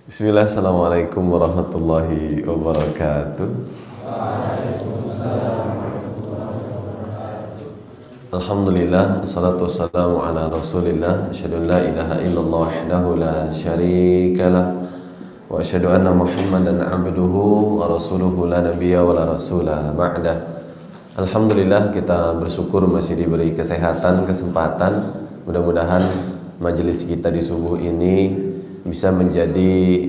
Bismillah, assalamualaikum warahmatullahi wabarakatuh. Alhamdulillah, assalatu wassalamu ala rasulillah. Asyhadu an la ilaha illallah wahdahu la syarikalah, wa asyhadu anna muhammadan abduhu wa rasuluhu la nabiyya wa la rasulah ba'dah. Alhamdulillah, kita bersyukur masih diberi kesehatan, kesempatan. Mudah-mudahan majelis kita di subuh ini bisa menjadi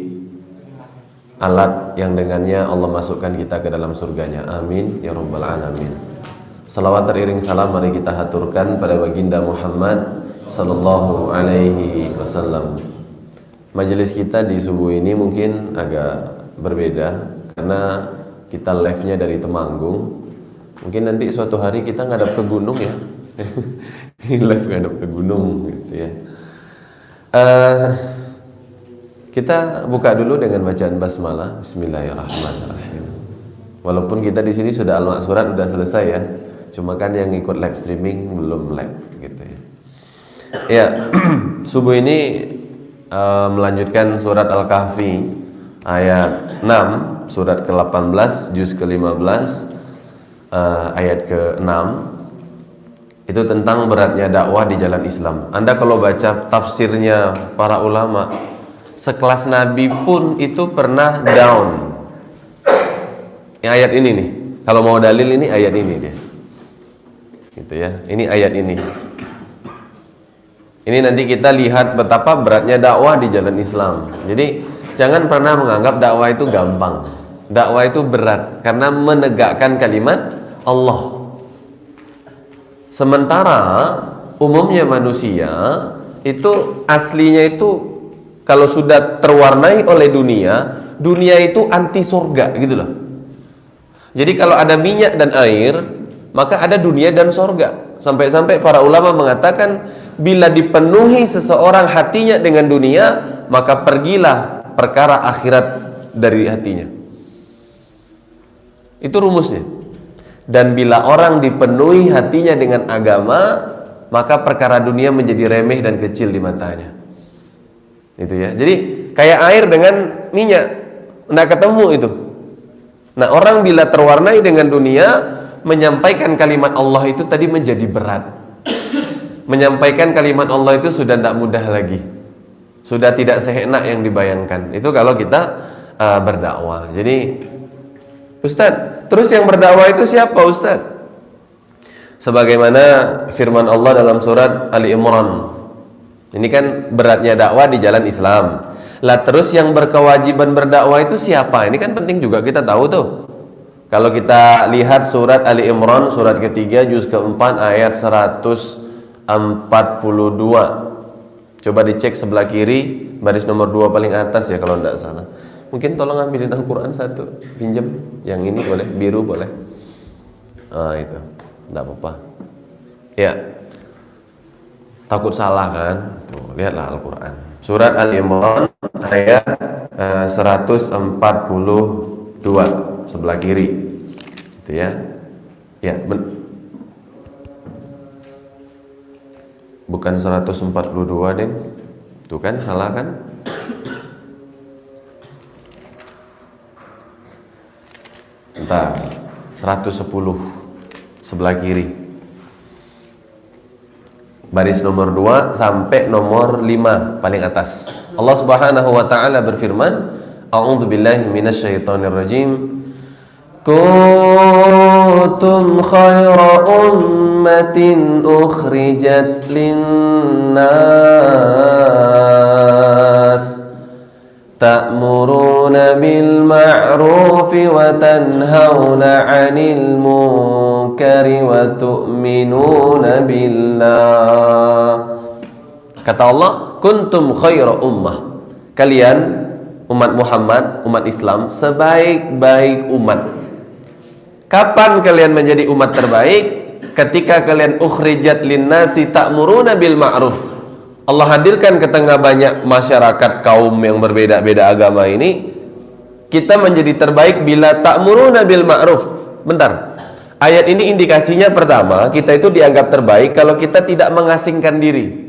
alat yang dengannya Allah masukkan kita ke dalam surganya. Amin ya rabbal alamin. Salawat teriring salam mari kita haturkan pada baginda Muhammad sallallahu alaihi wasallam. Majelis kita di subuh ini mungkin agak berbeda karena kita live-nya dari Temanggung. Mungkin nanti suatu hari kita ngadap ke gunung ya. Live ngadap ke gunung gitu ya. Kita buka dulu dengan bacaan basmalah. Bismillahirrahmanirrahim. Walaupun kita di sini sudah al-maksurat sudah selesai ya. Cuma kan yang ikut live streaming belum live gitu ya. Ya, subuh ini melanjutkan surat Al-Kahfi ayat 6, surat ke-18, juz ke-15, ayat ke-6. Itu tentang beratnya dakwah di jalan Islam. Anda kalau baca tafsirnya para ulama, sekelas Nabi pun itu pernah down. Yang ayat ini nih, kalau mau dalil ini ayat ini dia. Gitu ya. Ini ayat ini. Ini nanti kita lihat betapa beratnya dakwah di jalan Islam. Jadi jangan pernah menganggap dakwah itu gampang. Dakwah itu berat karena menegakkan kalimat Allah. Sementara umumnya manusia itu aslinya itu kalau sudah terwarnai oleh dunia, dunia itu anti surga gitu loh. Jadi kalau ada minyak dan air, maka ada dunia dan surga. Sampai-sampai para ulama mengatakan bila dipenuhi seseorang hatinya dengan dunia, maka pergilah perkara akhirat dari hatinya. Itu rumusnya. Dan bila orang dipenuhi hatinya dengan agama, maka perkara dunia menjadi remeh dan kecil di matanya. Itu ya. Jadi kayak air dengan minyak, enggak ketemu itu. Nah, orang bila terwarnai dengan dunia, menyampaikan kalimat Allah itu tadi menjadi berat. Menyampaikan kalimat Allah itu sudah tidak mudah lagi. Sudah tidak seenak yang dibayangkan. Itu kalau kita berdakwah. Jadi, Ustadz, terus yang berdakwah itu siapa Ustadz? Sebagaimana firman Allah dalam surat Ali Imran. Ini kan beratnya dakwah di jalan Islam. Lah terus yang berkewajiban berdakwah itu siapa? Ini kan penting juga kita tahu tuh. Kalau kita lihat surat Ali Imran, surat ketiga, juz keempat, ayat 142. Coba dicek sebelah kiri, baris nomor 2 paling atas ya kalau tidak salah. Mungkin tolong ambilin Al-Quran satu, pinjem. Yang ini boleh, biru boleh. Itu, tidak apa-apa. Ya, takut salah kan? Tuh, lihatlah Al-Quran. Surat Al-Imran ayat 142 sebelah kiri. Itu ya. Ya, bukan 142 deh. Tuh kan salah kan? Bentar. 110 sebelah kiri. Baris nomor 2 sampai nomor 5 paling atas. Allah Subhanahu wa taala berfirman, A'udzubillahi minasyaitonirrajim. Kuntum khaira ummatin ukhrijat linnas ta'muruna bil ma'rufi wa tanhauna 'anil munkari wa tu'minuna billah. Kata Allah, kuntum khaira ummah. Kalian umat Muhammad, umat Islam, sebaik-baik umat. Kapan kalian menjadi umat terbaik? Ketika kalian ukhrijat linnasi ta'muruna bil ma'ruf. Allah hadirkan ke tengah banyak masyarakat kaum yang berbeda-beda agama ini. Kita menjadi terbaik bila ta'muruna bil ma'ruf. Bentar. Ayat ini indikasinya pertama, kita itu dianggap terbaik kalau kita tidak mengasingkan diri.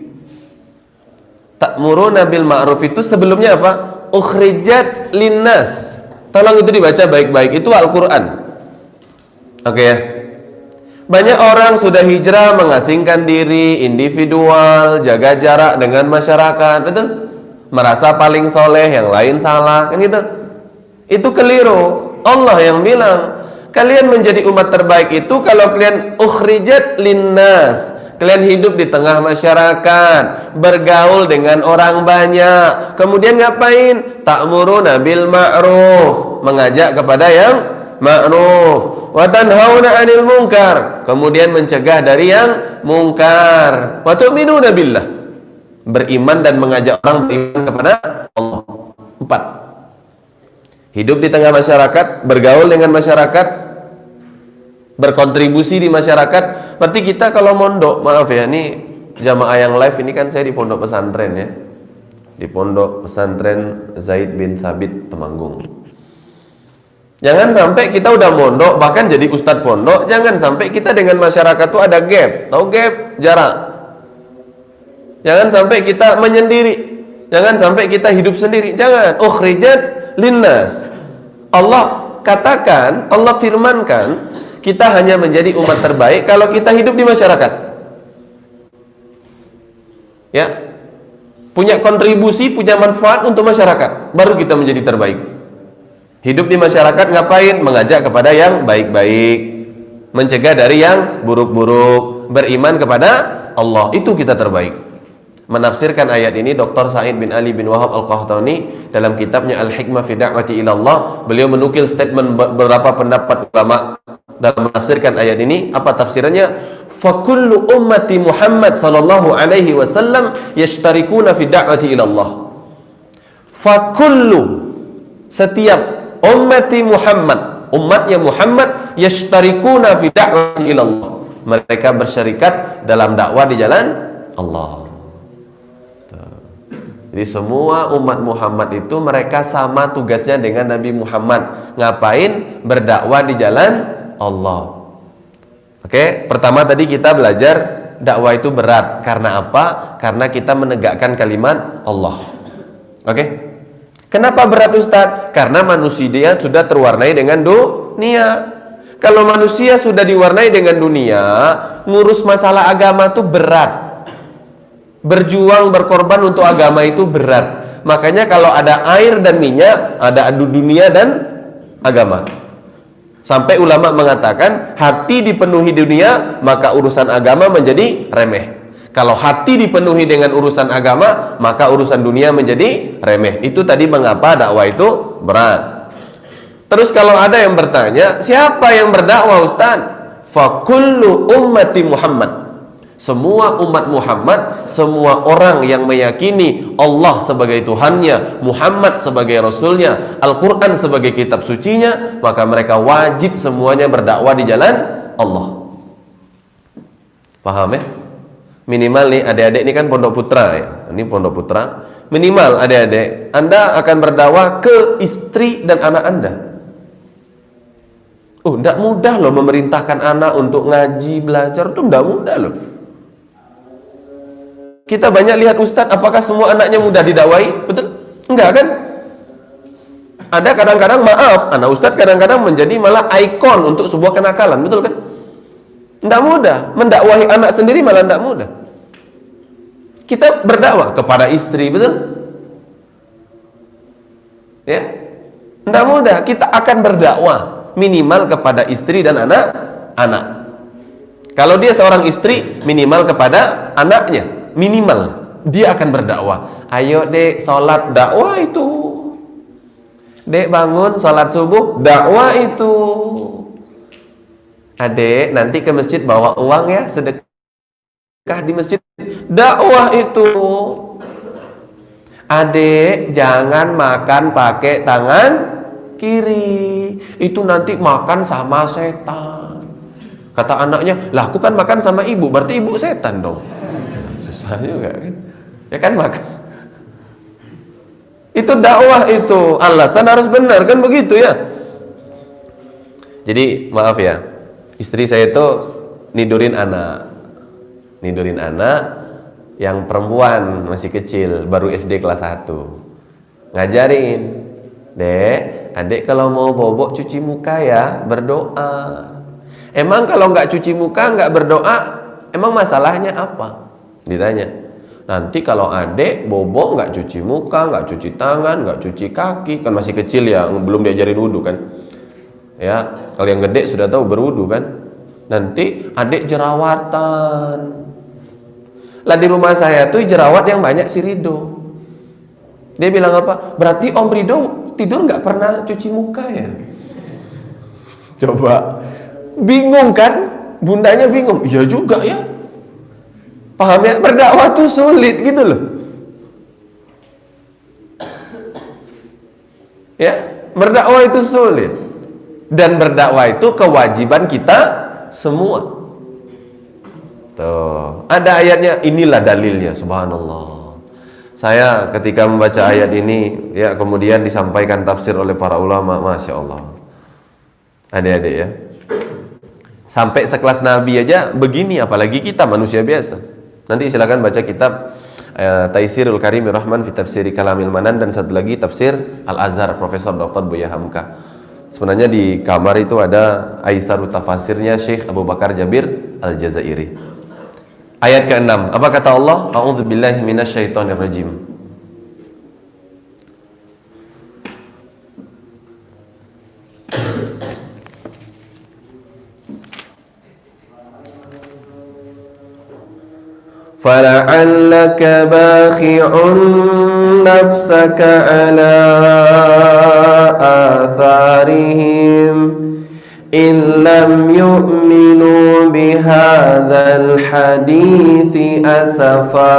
Ta'muruna bil ma'ruf itu sebelumnya apa? ukhrijat linnas. Tolong itu dibaca baik-baik. Itu Al-Qur'an. Oke ya. Banyak orang sudah hijrah, mengasingkan diri, individual, jaga jarak dengan masyarakat, betul? Merasa paling soleh, yang lain salah, kan gitu. Itu keliru. Allah yang bilang, kalian menjadi umat terbaik itu kalau kalian ukhrijat linnas. Kalian hidup di tengah masyarakat, bergaul dengan orang banyak. Kemudian ngapain? Ta'muruna bil ma'ruf, mengajak kepada yang ma'ruf, wa tanhauna 'anil munkar, kemudian mencegah dari yang mungkar, wa tu'minuna billah, beriman dan mengajak orang beriman kepada Allah. 4. Hidup di tengah masyarakat, bergaul dengan masyarakat, berkontribusi di masyarakat. Berarti kita kalau mondok, maaf ya, ini jamaah yang live ini kan saya di pondok pesantren ya, di pondok pesantren Zaid bin Thabit Temanggung. Jangan sampai kita udah mondok, bahkan jadi ustadz pondok, jangan sampai kita dengan masyarakat tuh ada gap. Tahu gap? Jarak. Jangan sampai kita menyendiri. Jangan sampai kita hidup sendiri. Jangan. Ukhrijat linnas. Allah katakan, Allah firmankan, kita hanya menjadi umat terbaik kalau kita hidup di masyarakat. Ya. Punya kontribusi, punya manfaat untuk masyarakat, baru kita menjadi terbaik. Hidup di masyarakat ngapain? Mengajak kepada yang baik-baik, mencegah dari yang buruk-buruk, beriman kepada Allah. Itu kita terbaik. Menafsirkan ayat ini Dr. Sa'id bin Ali bin Wahab Al-Qahtani dalam kitabnya Al-Hikmah fi Da'wati ila Allah. Beliau menukil statement beberapa pendapat ulama dalam menafsirkan ayat ini. Apa tafsirannya? Fa kullu ummati Muhammad sallallahu alaihi wasallam yashtarikuna fi da'wati ila Allah. Fa kullu, setiap ummati Muhammad, umatnya Muhammad, yashtarikuna fi da'wati ila Allah, mereka bersyarikat dalam dakwah di jalan Allah. Jadi semua umat Muhammad itu mereka sama tugasnya dengan Nabi Muhammad. Ngapain? Berdakwah di jalan Allah. Oke, pertama tadi kita belajar dakwah itu berat. Karena apa? Karena kita menegakkan kalimat Allah. Oke? Kenapa berat Ustadz? Karena manusia sudah terwarnai dengan dunia. Kalau manusia sudah diwarnai dengan dunia, ngurus masalah agama itu berat. Berjuang, berkorban untuk agama itu berat. Makanya kalau ada air dan minyak, ada adu dunia dan agama. Sampai ulama mengatakan, hati dipenuhi dunia, maka urusan agama menjadi remeh. Kalau hati dipenuhi dengan urusan agama, maka urusan dunia menjadi remeh. Itu tadi mengapa dakwah itu berat. Terus kalau ada yang bertanya, siapa yang berdakwah Ustaz? Fa kullu ummati Muhammad. Semua umat Muhammad, semua orang yang meyakini Allah sebagai Tuhannya, Muhammad sebagai Rasulnya, Al-Quran sebagai kitab sucinya, maka mereka wajib semuanya berdakwah di jalan Allah. Paham ya? Minimal nih adik-adik ini kan pondok putra ya. Ini pondok putra. Minimal adik-adik, Anda akan berdakwah ke istri dan anak Anda. Oh, tidak mudah loh memerintahkan anak untuk ngaji, belajar, itu tidak mudah loh. Kita banyak lihat ustadz, apakah semua anaknya mudah didakwai? Betul? Enggak kan? Ada kadang-kadang, maaf, anak ustadz kadang-kadang menjadi malah ikon untuk sebuah kenakalan, betul kan? Tidak mudah, mendakwahi anak sendiri malah tidak mudah. Kita berdakwah kepada istri, betul? Ya, tidak mudah. Kita akan berdakwah minimal kepada istri dan anak-anak. Kalau dia seorang istri, minimal kepada anaknya. Minimal dia akan berdakwah. Ayo dek, sholat, dakwah itu. Dek bangun, sholat subuh, dakwah itu. Adek nanti ke masjid bawa uang ya, sedekah di masjid, dakwah itu. Adek jangan makan pakai tangan kiri, itu nanti makan sama setan. Kata anaknya, lah aku kan makan sama ibu, berarti ibu setan dong. Susah juga kan? Ya kan makan. Itu dakwah itu, alasan harus benar kan begitu ya. Jadi maaf ya, istri saya itu nidurin anak yang perempuan masih kecil, baru SD kelas 1. ngajarin, Dek, adik kalau mau bobok cuci muka ya, berdoa. Emang kalau nggak cuci muka, nggak berdoa, emang masalahnya apa? Ditanya. Nanti kalau adik bobok nggak cuci muka, nggak cuci tangan, nggak cuci kaki, kan masih kecil ya, belum diajarin wudhu kan? Ya, kalau yang gede sudah tahu berwudhu kan? Nanti adik jerawatan. Lah di rumah saya tuh jerawat yang banyak si Rido. Dia bilang apa? Berarti Om Rido tidur nggak pernah cuci muka ya? Coba, bingung kan? Bundanya bingung. Iya juga ya. Paham ya? Berdakwah tuh sulit gitu loh. Ya, berdakwah itu sulit. Dan berdakwah itu kewajiban kita semua. Tuh, ada ayatnya, inilah dalilnya, subhanallah. Saya ketika membaca ayat ini, ya kemudian disampaikan tafsir oleh para ulama, masya Allah. Adik-adik ya, sampai sekelas Nabi aja begini, apalagi kita manusia biasa. Nanti silakan baca kitab Taisirul Karimir Rahman fi Tafsiri Kalamil Manan, dan satu lagi tafsir Al-Azhar Profesor Dr. Buya Hamka. Sebenarnya di kamar itu ada Aisarut Tafasirnya Syekh Abu Bakar Jabir Al-Jazairi. Ayat ke-6, apa kata Allah? A'udzubillahi minasyaitonirrajim. فَلَعَلَّكَ بَاخِعٌ نَفْسَكَ عَلَى آثَارِهِمْ إِنْ لَمْ يُؤْمِنُوا بِهَذَا الْحَدِيثِ أَسَفًا.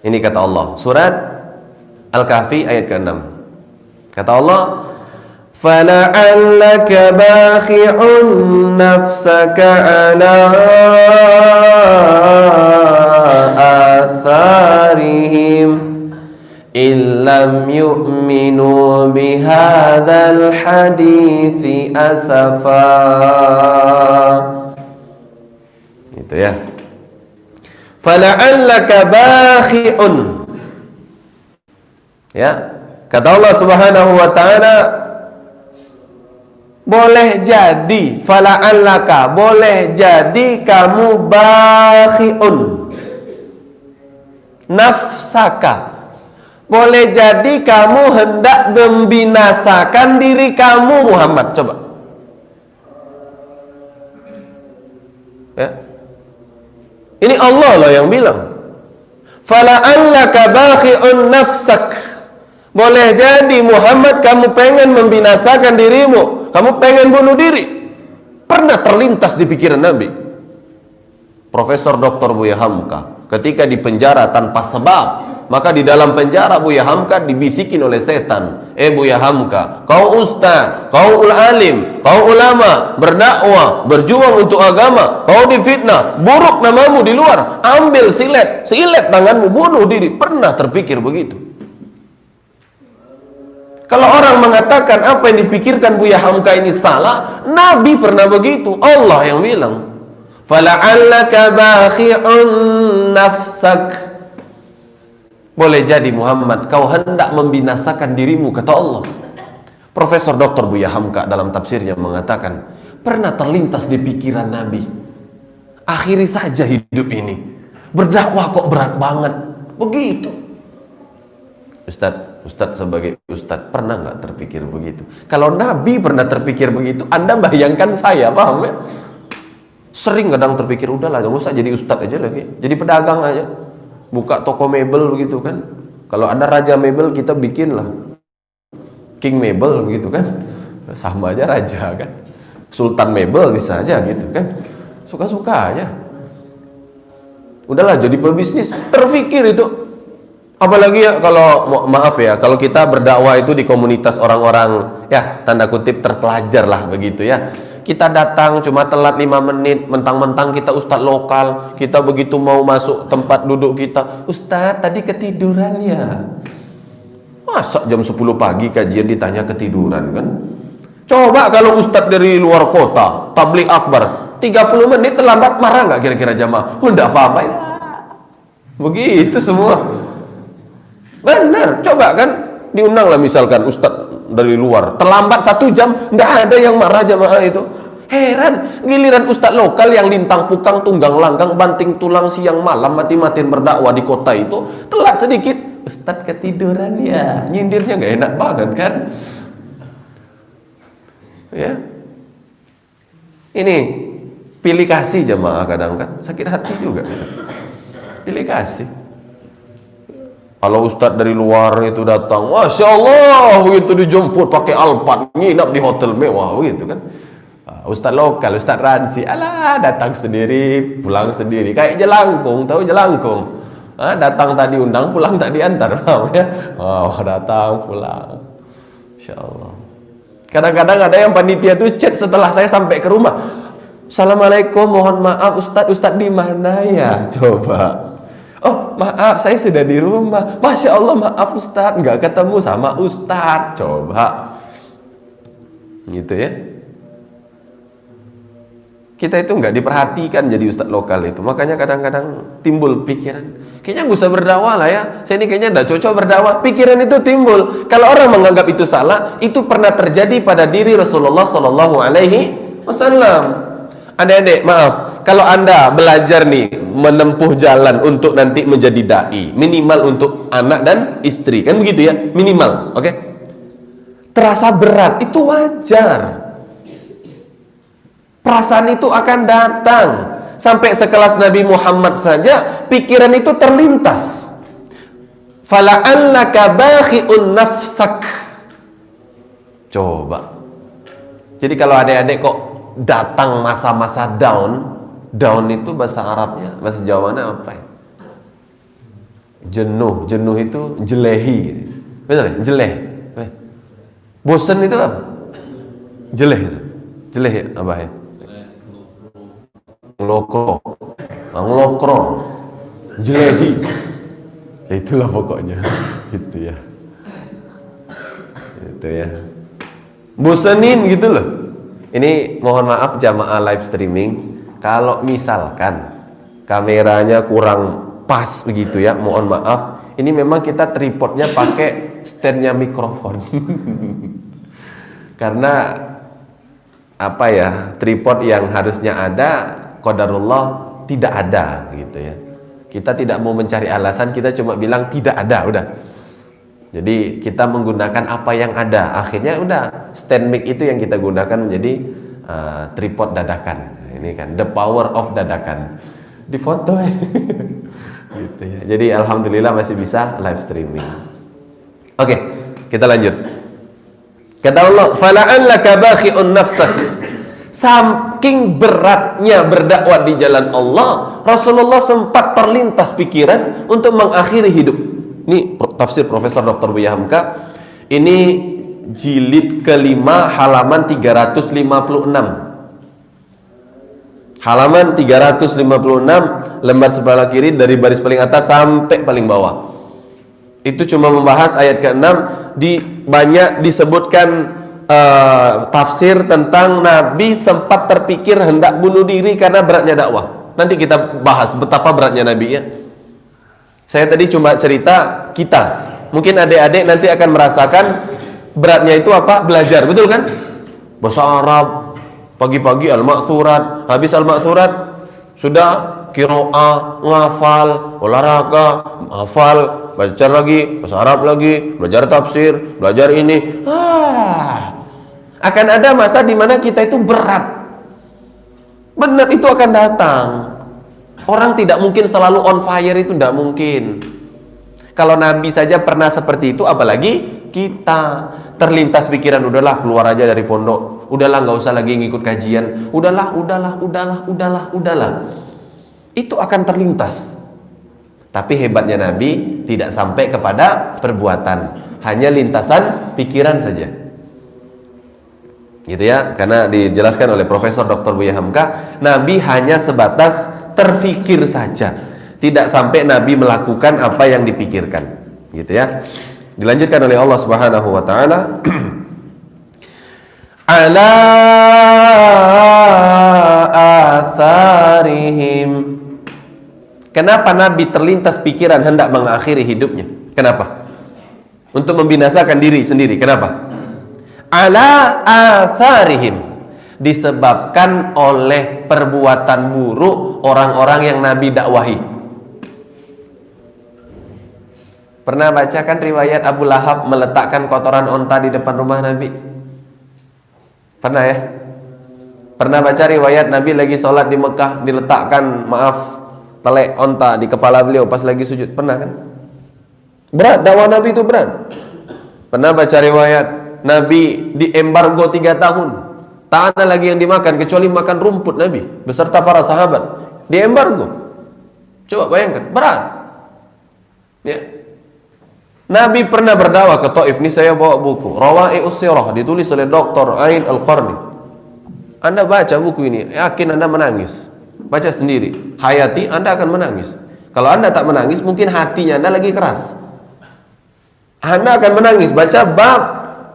Ini kata Allah, surat Al-Kahfi ayat ke-6. Kata Allah, فَلَعَلَّكَ بَاخِعٌ نَفْسَكَ عَلَى آثَارِهِمْ إِنْ لَمْ يُؤْمِنُوا بِهَذَا الْحَدِيثِ أَسَفًا. Itu ya. فَلَعَلَّكَ بَاخِعٌ. Ya, kata Allah Subhanahu wa taala, boleh jadi, fala'allaka, boleh jadi kamu bakhi'un nafsaka, boleh jadi kamu hendak membinasakan diri kamu Muhammad. Coba ya, ini Allah loh yang bilang, fala'allaka bakhi'un nafsak, boleh jadi Muhammad kamu pengen membinasakan dirimu, kamu pengen bunuh diri. Pernah terlintas di pikiran Nabi. Profesor Dr. Buya Hamka ketika di penjara tanpa sebab, maka di dalam penjara Buya Hamka dibisikin oleh setan, Buya Hamka, kau ustaz, kau alim, kau ulama, berdakwah, berjuang untuk agama, kau difitnah, buruk namamu di luar, ambil silet tanganmu, bunuh diri. Pernah terpikir begitu? Kalau orang mengatakan apa yang dipikirkan Buya Hamka ini salah, Nabi pernah begitu. Allah yang bilang, fala'allaka bakhi'un nafsak, boleh jadi Muhammad kau hendak membinasakan dirimu, kata Allah. Profesor Dr. Buya Hamka dalam tafsirnya mengatakan, pernah terlintas di pikiran Nabi, akhiri saja hidup ini, berdakwah kok berat banget begitu. Ustadz sebagai ustadz pernah nggak terpikir begitu? Kalau Nabi pernah terpikir begitu, Anda bayangkan saya, paham ya? Sering kadang terpikir, udahlah nggak usah jadi ustadz aja lagi, jadi pedagang aja, buka toko mebel begitu kan? Kalau ada raja mebel, kita bikin lah king mebel begitu kan? Sama aja raja kan? Sultan mebel bisa aja gitu kan? Suka-suka aja. Udahlah jadi pebisnis, terpikir itu. Apalagi ya kalau, maaf ya, kalau kita berdakwah itu di komunitas orang-orang ya tanda kutip terpelajar lah begitu ya. Kita datang cuma telat 5 menit, mentang-mentang kita ustadz lokal, kita begitu mau masuk tempat duduk kita, ustadz tadi ketiduran ya. Masa jam 10 pagi kajian ditanya ketiduran kan? Coba kalau ustadz dari luar kota, tabligh akbar, 30 menit terlambat, marah nggak kira-kira jamaah? Enggak apa-apa ya. Begitu semua. Benar, coba kan diundang lah misalkan ustadz dari luar, terlambat 1 jam, nggak ada yang marah jamaah itu. Heran, giliran ustadz lokal yang lintang pukang, tunggang langgang, banting tulang siang malam, mati-matiin berdakwah di kota itu, telat sedikit, ustadz ketiduran ya, nyindirnya nggak enak banget kan? Ya, ini pilih kasih jamaah kadang kan, sakit hati juga. Pilih kasih. Kalau ustadz dari luar itu datang, masya Allah, begitu dijemput pakai Alphard, nginap di hotel mewah, begitu kan? Ustadz lokal, ustadz Ransi, alah datang sendiri, pulang sendiri, kayak jelangkung, tahu jelangkung? Datang tadi undang, pulang tak diantar, paham ya? Oh, datang, pulang, insya Allah. Kadang-kadang ada yang panitia tuh chat setelah saya sampai ke rumah, assalamualaikum, mohon maaf ustadz di mana ya? Coba. Oh maaf, saya sudah di rumah. Masya Allah, maaf ustadz, nggak ketemu sama ustadz. Coba, gitu ya. Kita itu nggak diperhatikan jadi ustadz lokal itu. Makanya kadang-kadang timbul pikiran, kayaknya nggak usah berdakwah lah ya. Saya ini kayaknya nggak cocok berdakwah. Pikiran itu timbul. Kalau orang menganggap itu salah, itu pernah terjadi pada diri Rasulullah Sallallahu Alaihi Wasallam. Adik-adik, maaf, kalau Anda belajar nih menempuh jalan untuk nanti menjadi dai, minimal untuk anak dan istri, kan begitu ya, minimal, oke? Terasa berat, itu wajar. Perasaan itu akan datang. Sampai sekelas Nabi Muhammad saja, pikiran itu terlintas. Fala'allaka bakhi'un nafsak. Coba. Jadi kalau adik-adik kok datang masa-masa down itu bahasa Arabnya, bahasa Jawanya apa ya? Jenuh itu jelehi, benar ya? Jeleh. Bosan itu apa? Jeleh ya, apa ya? Ngelokro, jelehi. Ya itulah pokoknya, gitu ya. Itu ya. Bosanin gitu loh. Ini mohon maaf jamaah live streaming, kalau misalkan kameranya kurang pas begitu ya, mohon maaf. Ini memang kita tripodnya pakai standnya mikrofon. Karena apa ya, tripod yang harusnya ada, qadarullah tidak ada gitu ya. Kita tidak mau mencari alasan, kita cuma bilang tidak ada, udah. Jadi kita menggunakan apa yang ada. Akhirnya udah, stand mic itu yang kita gunakan menjadi tripod dadakan. Ini kan the power of dadakan. Di foto gitu ya. Jadi alhamdulillah masih bisa live streaming. Oke, kita lanjut. Kata Allah, fala'allaka bakhi'un nafsak. Saking beratnya berdakwah di jalan Allah, Rasulullah sempat terlintas pikiran untuk mengakhiri hidup. Ini tafsir Profesor Dr. Buya Hamka. Ini jilid kelima halaman 356. Halaman 356, lembar sebelah kiri dari baris paling atas sampai paling bawah. Itu cuma membahas ayat ke-6. Banyak disebutkan tafsir tentang Nabi sempat terpikir hendak bunuh diri karena beratnya dakwah. Nanti kita bahas betapa beratnya Nabi ya. Saya tadi cuma cerita kita. Mungkin adik-adik nanti akan merasakan beratnya itu apa? Belajar, betul kan? Bahasa Arab, pagi-pagi al-ma'thurat, habis al-ma'thurat sudah qiraah, ngafal, olahraga, hafal, belajar lagi, bahasa Arab lagi, belajar tafsir, belajar ini. Akan ada masa di mana kita itu berat. Benar, itu akan datang. Orang tidak mungkin selalu on fire, itu tidak mungkin. Kalau Nabi saja pernah seperti itu, apalagi kita. Terlintas pikiran, udahlah keluar aja dari pondok, udahlah nggak usah lagi ngikut kajian, udahlah. Itu akan terlintas. Tapi hebatnya Nabi tidak sampai kepada perbuatan, hanya lintasan pikiran saja. Gitu ya, karena dijelaskan oleh Profesor Dr. Buya Hamka, Nabi hanya sebatas terfikir saja, tidak sampai Nabi melakukan apa yang dipikirkan, gitu ya. Dilanjutkan oleh Allah Subhanahu wa taala, ala atharihim, Kenapa Nabi terlintas pikiran hendak mengakhiri hidupnya? Kenapa? Untuk membinasakan diri sendiri. Kenapa? Ala atharihim, disebabkan oleh perbuatan buruk orang-orang yang Nabi dakwahi. Pernah baca kan riwayat Abu Lahab meletakkan kotoran onta di depan rumah Nabi? Pernah ya? Pernah baca riwayat Nabi lagi sholat di Mekah diletakkan, telek onta di kepala beliau pas lagi sujud? Pernah kan? Berat, dakwah Nabi itu berat. Pernah baca riwayat Nabi diembargo 3 tahun, tak ada lagi yang dimakan kecuali makan rumput Nabi beserta para sahabat. Diembargo. Coba bayangkan, berat. Ya. Nabi pernah berdakwah ke Taif. Ini saya bawa buku Rawa'i'us Sirah, ditulis oleh Dr. Ain Al-Qarni. Anda baca buku ini, yakin Anda menangis. Baca sendiri, hayati, Anda akan menangis. Kalau Anda tak menangis, mungkin hatinya Anda lagi keras. Anda akan menangis. Baca bab,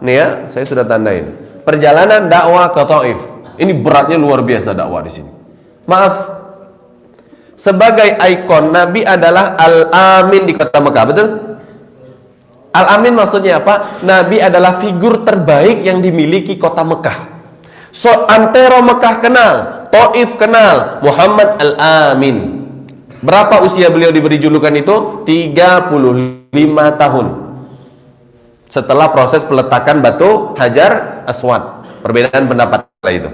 nih ya, saya sudah tandain. Perjalanan dakwah ke Taif. Ini beratnya luar biasa dakwah di sini. Maaf, sebagai ikon Nabi adalah Al-Amin di kota Mekah, betul? Al-Amin maksudnya apa? Nabi adalah figur terbaik yang dimiliki kota Mekah. So, antero Mekah kenal, Taif kenal, Muhammad Al-Amin. Berapa usia beliau diberi julukan itu? 35 tahun. Setelah proses peletakan batu Hajar Aswad. Perbedaan pendapat lah itu.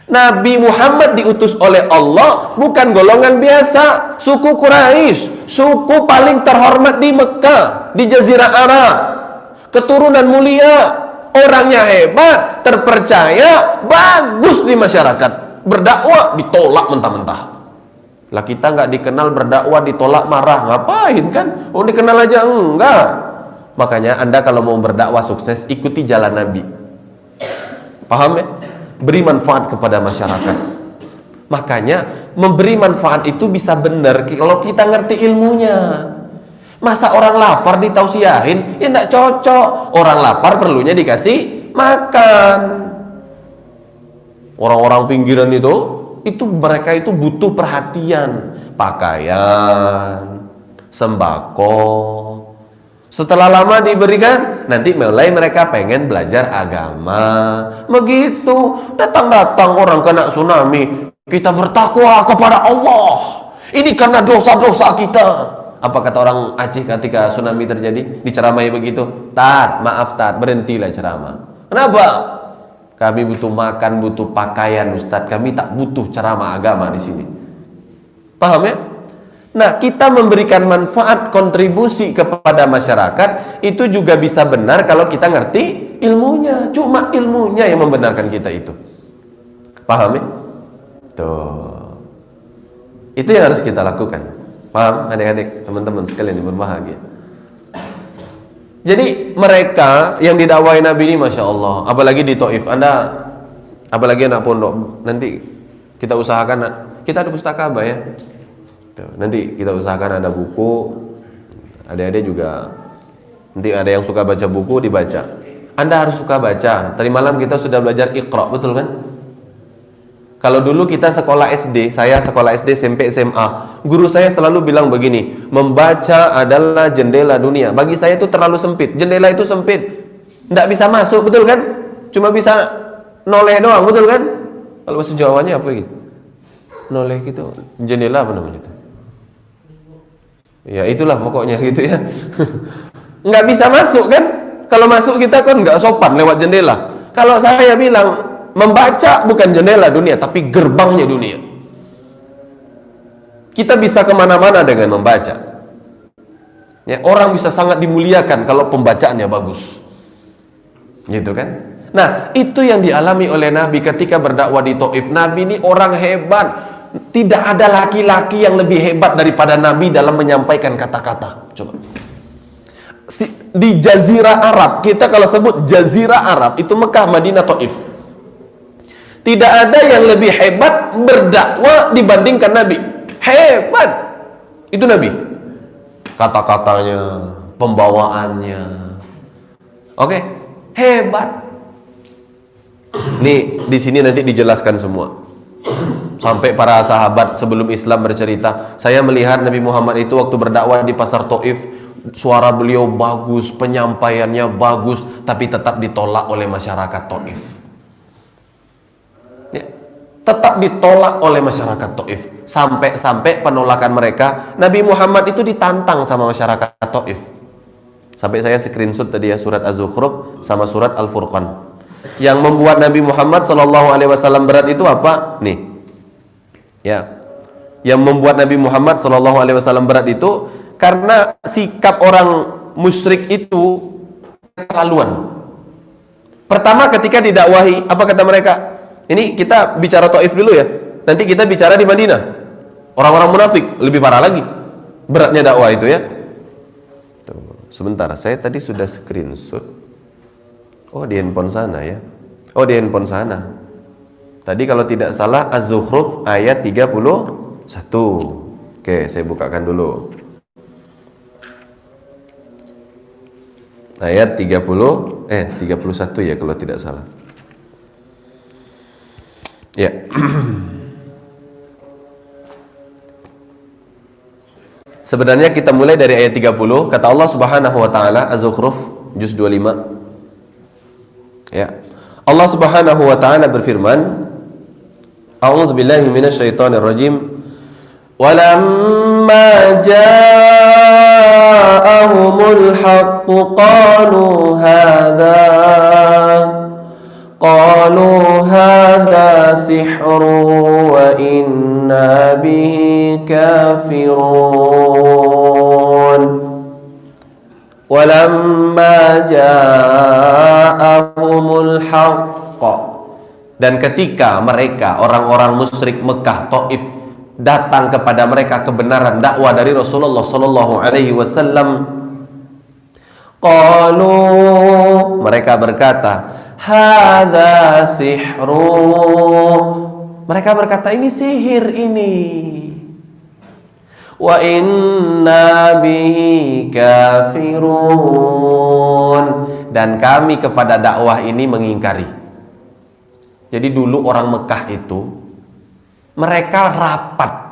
Nabi Muhammad diutus oleh Allah bukan golongan biasa, suku Quraisy, suku paling terhormat di Mekah, di Jazirah Arab, keturunan mulia, orangnya hebat, terpercaya, bagus di masyarakat. Berdakwah ditolak mentah-mentah. Lah kita nggak dikenal berdakwah ditolak marah, ngapain kan? Oh dikenal aja enggak. Makanya Anda kalau mau berdakwah sukses, ikuti jalan Nabi. Paham ya? Beri manfaat kepada masyarakat. Makanya memberi manfaat itu bisa benar kalau kita ngerti ilmunya. Masa orang lapar ditausiahin? Ya enggak cocok. Orang lapar perlunya dikasih makan. Orang-orang pinggiran itu mereka itu butuh perhatian, pakaian, sembako. Setelah lama diberikan, nanti mulai mereka pengen belajar agama. Begitu, datang-datang orang kena tsunami, kita bertakwa kepada Allah. Ini karena dosa-dosa kita. Apa kata orang Aceh ketika tsunami terjadi? Diceramai begitu. Maaf berhentilah ceramah. Kenapa? Kami butuh makan, butuh pakaian, Ustadz. Kami tak butuh ceramah agama di sini. Paham ya? Nah, kita memberikan manfaat, kontribusi kepada masyarakat itu juga bisa benar kalau kita ngerti ilmunya. Cuma ilmunya yang membenarkan kita itu. Paham ya? Tuh. Itu yang harus kita lakukan. Paham adik-adik, teman-teman sekalian yang berbahagia. Jadi mereka yang didakwai Nabi ini Masya Allah, apalagi di Taif, apalagi anak pondok, nanti kita usahakan, kita ada pustakaba ya. Nanti kita usahakan ada buku, adik-adik juga nanti ada yang suka baca buku dibaca. Anda harus suka baca. Tadi malam kita sudah belajar Iqra, betul kan? Kalau dulu kita sekolah SD, saya sekolah SD, SMP, SMA, guru saya selalu bilang begini, membaca adalah jendela dunia. Bagi saya itu terlalu sempit. Jendela itu sempit, nggak bisa masuk, betul kan? Cuma bisa noleh doang, betul kan? Kalau bahasa Jawanya apa gitu? Noleh gitu, jendela apa namanya itu? Ya itulah pokoknya gitu ya. Nggak bisa masuk kan? Kalau masuk kita kan nggak sopan lewat jendela. Kalau saya bilang membaca bukan jendela dunia, tapi gerbangnya dunia. Kita bisa kemana-mana dengan membaca. Ya, orang bisa sangat dimuliakan kalau pembacaannya bagus. Gitu kan? Nah, itu yang dialami oleh Nabi ketika berdakwah di Taif. Nabi ini orang hebat. Tidak ada laki-laki yang lebih hebat daripada Nabi dalam menyampaikan kata-kata. Coba. Di Jazirah Arab, kita kalau sebut Jazirah Arab, itu Mekah, Madinah, Taif. Tidak ada yang lebih hebat berdakwah dibandingkan Nabi. Hebat. Itu Nabi. Kata-katanya, pembawaannya. Oke, hebat. Nih, di sini nanti dijelaskan semua. Sampai para sahabat sebelum Islam bercerita, saya melihat Nabi Muhammad itu waktu berdakwah di pasar Taif, suara beliau bagus, penyampaiannya bagus, tapi tetap ditolak oleh masyarakat Taif. Ya, tetap ditolak oleh masyarakat Taif. Sampai penolakan mereka, Nabi Muhammad itu ditantang sama masyarakat Taif. Sampai saya screenshot tadi ya, surat Az-Zukhruf sama surat Al-Furqan. Yang membuat Nabi Muhammad SAW berat itu apa? Nih, ya, yang membuat Nabi Muhammad SAW berat itu karena sikap orang musyrik itu keterlaluan. Pertama ketika didakwahi, apa kata mereka? Ini kita bicara Taif dulu ya. Nanti kita bicara di Madinah. Orang-orang munafik lebih parah lagi beratnya dakwah itu ya. Tuh, sebentar, saya tadi sudah screenshot. Oh, di handphone sana ya. Oh, di handphone sana. Tadi kalau tidak salah Az-Zukhruf ayat 31. Oke, saya bukakan dulu. Ayat 31 ya kalau tidak salah. Ya. Sebenarnya kita mulai dari ayat 30. Kata Allah Subhanahu wa taala, Az-Zukhruf juz 25. Ya. Allah Subhanahu wa taala berfirman, A'udzubillahi minasyaitonir rajim. Walamma ja'ahumul haqqu qalu hadza sihrun wa inna bihi kafirun. Walamma ja'ahumul haqq, dan ketika mereka orang-orang musyrik Mekah Taif datang kepada mereka kebenaran dakwah dari Rasulullah sallallahu alaihi wasallam, qalu, mereka berkata, hadza sihrun, mereka berkata ini sihir ini, wa inna bihi kafirun, dan kami kepada dakwah ini mengingkari. Jadi dulu orang Mekah itu mereka rapat.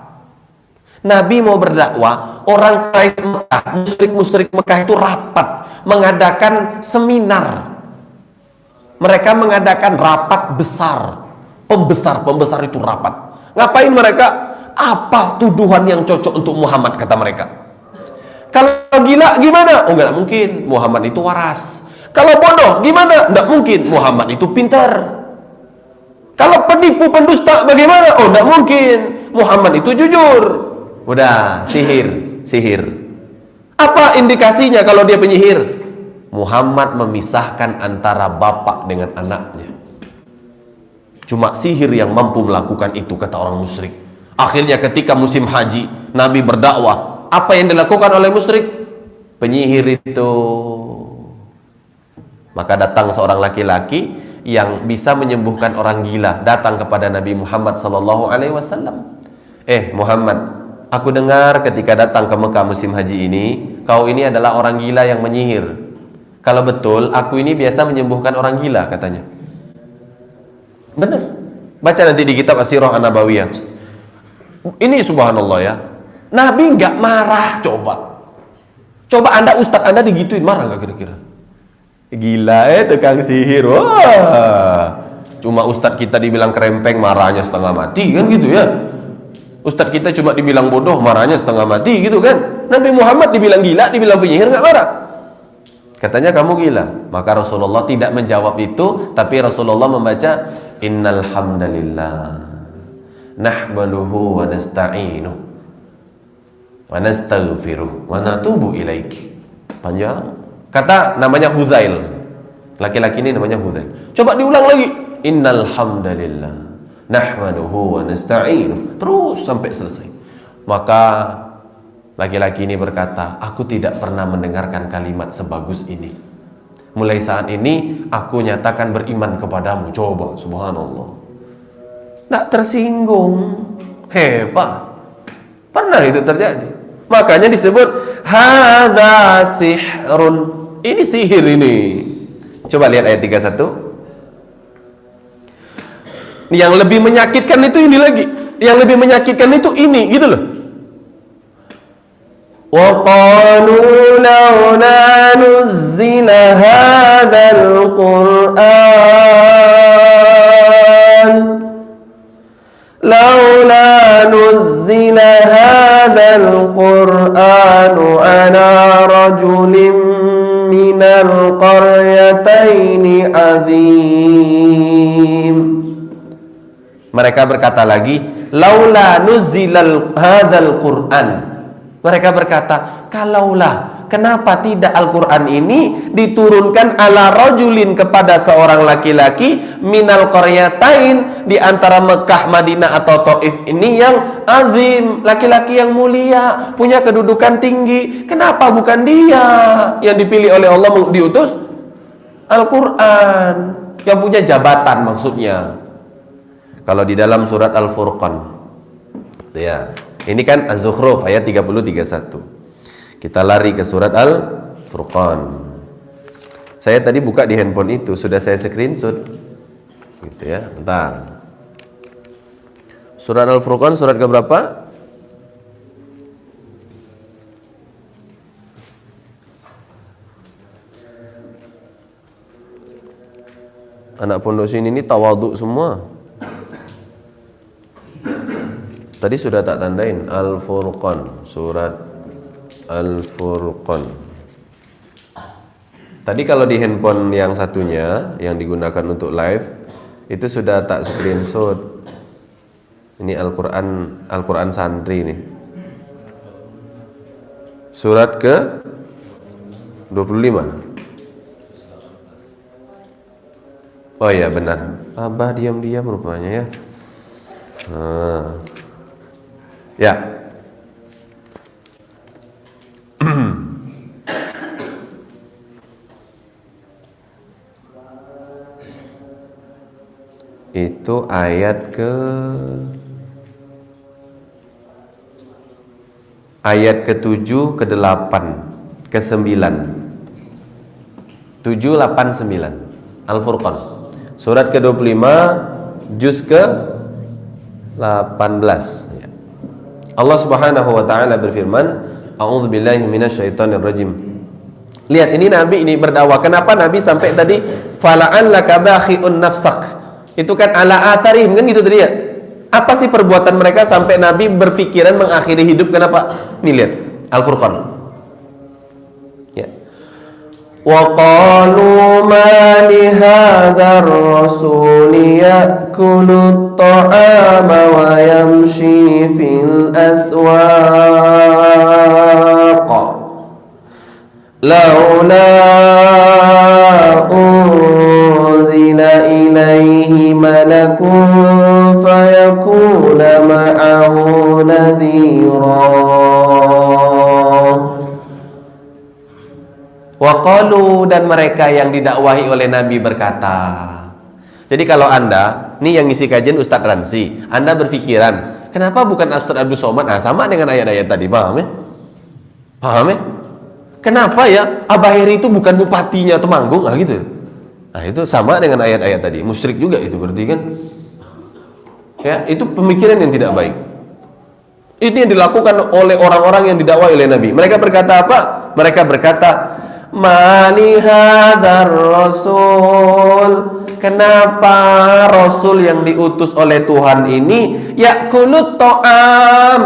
Nabi mau berdakwah, orang Quraisy Mekah, musyrik-musyrik Mekah itu rapat, mengadakan seminar. Mereka mengadakan rapat besar. Pembesar itu rapat. Ngapain mereka? Apa tuduhan yang cocok untuk Muhammad, kata mereka. Kalau gila gimana? Oh, enggak mungkin, Muhammad itu waras. Kalau bodoh gimana? Enggak mungkin, Muhammad itu pintar. Kalau penipu pendusta bagaimana? Oh, enggak mungkin, Muhammad itu jujur. Udah, sihir. Apa indikasinya kalau dia penyihir? Muhammad memisahkan antara bapak dengan anaknya. Cuma sihir yang mampu melakukan itu, kata orang musyrik. Akhirnya ketika musim haji, Nabi berdakwah, apa yang dilakukan oleh musyrik? Penyihir itu. Maka datang seorang laki-laki yang bisa menyembuhkan orang gila, datang kepada Nabi Muhammad SAW. Muhammad, aku dengar ketika datang ke Mekah musim haji ini, kau ini adalah orang gila yang menyihir. Kalau betul, aku ini biasa menyembuhkan orang gila, katanya. Benar. Baca nanti di kitab As-Sirah An-Nabawiyah. Ini subhanallah ya, Nabi nggak marah. Coba Anda, ustadz Anda digituin, marah nggak kira-kira? Gila tukang sihir. Wah, cuma ustadz kita dibilang kerempeng, marahnya setengah mati kan gitu ya. Ustadz kita cuma dibilang bodoh, marahnya setengah mati gitu kan. Nabi Muhammad dibilang gila, dibilang penyihir, nggak marah. Katanya kamu gila. Maka Rasulullah tidak menjawab itu, tapi Rasulullah membaca innal hamdalillah nahmaduhu wa nasta'inuh wa nastaghfiruh wa natubu ilaiki. Panjang. Kata namanya Hudzail. Laki-laki ini namanya Hudzail. Coba diulang lagi. Innal hamdalillah nahmaduhu wa nasta'inuh. Terus sampai selesai. Maka laki-laki ini berkata, aku tidak pernah mendengarkan kalimat sebagus ini. Mulai saat ini aku nyatakan beriman kepadamu. Coba, subhanallah. Nggak tersinggung. Hebat. Pernah itu terjadi. Makanya disebut hadza sihrun. Ini sihir ini. Coba lihat ayat 31. Yang lebih menyakitkan itu ini lagi. yang lebih menyakitkan itu ini, gitu loh. Wa qalu laula nuzzila hadzal Qur'an laula nuzzila hadzal Qur'an ala rajulin minal qaryataini azim. Mereka berkata lagi, laula nuzzilal hadzal Qur'an. Mereka berkata, kalaulah, kenapa tidak Al-Quran ini diturunkan ala rajulin kepada seorang laki-laki minal qaryatain, di antara Mekah, Madinah atau Taif ini yang azim, laki-laki yang mulia, punya kedudukan tinggi. Kenapa bukan dia yang dipilih oleh Allah diutus Al-Quran, yang punya jabatan maksudnya. Kalau di dalam surat Al-Furqan, ya, ini kan Az-Zukhruf ayat 30-31. Kita lari ke surat Al-Furqan. Saya tadi buka di handphone itu, sudah saya screenshot. Gitu ya, bentar. Surat Al-Furqan surat ke berapa? Anak pondok sini ini tawaduk semua. Tadi sudah tak tandain Al-Furqan, surat Al-Furqan. Tadi kalau di handphone yang satunya yang digunakan untuk live itu sudah tak screenshot. Ini Al-Quran santri nih. Surat ke 25. Oh iya benar. Abah diam-diam rupanya ya. Ya. Itu ayat ke-7, ke-8, ke-9. 7, 8, 9. Al-Furqan. Surat ke-25, juz ke-18. Allah Subhanahu wa taala berfirman, a'udzubillahi minasyaitonirrajim. Lihat, ini Nabi ini berdakwah. Kenapa Nabi sampai tadi fala'allaka bakhi'un nafsak? Itu kan ala atharihim kan gitu tadi ya. Apa sih perbuatan mereka sampai Nabi berpikiran mengakhiri hidup? Kenapa? Nih lihat Al-Furqan. Ya. Wa qalu ma li hadzal rasuli ya'kulu at-ta'ama wa yamshi fil aswaq laula unzila ilaihi malakun fayakuna ma'ahu nadhira. Waqalu, dan mereka yang didakwahi oleh Nabi berkata. Jadi kalau Anda, nih yang ngisi kajian Ustadz Ransi, Anda berpikiran, kenapa bukan Ustadz Abdul Somad? Nah, sama dengan ayat-ayat tadi, paham ya? Paham ya? Kenapa ya Abah Heri itu bukan bupatinya Temanggung? Nah gitu. Nah itu sama dengan ayat-ayat tadi. Musyrik juga itu berarti kan. Ya, itu pemikiran yang tidak baik. Ini yang dilakukan oleh orang-orang yang didakwahi oleh Nabi. Mereka berkata apa? Mereka berkata, mali hadzal rasul, kenapa rasul yang diutus oleh Tuhan ini yakulut ta'am,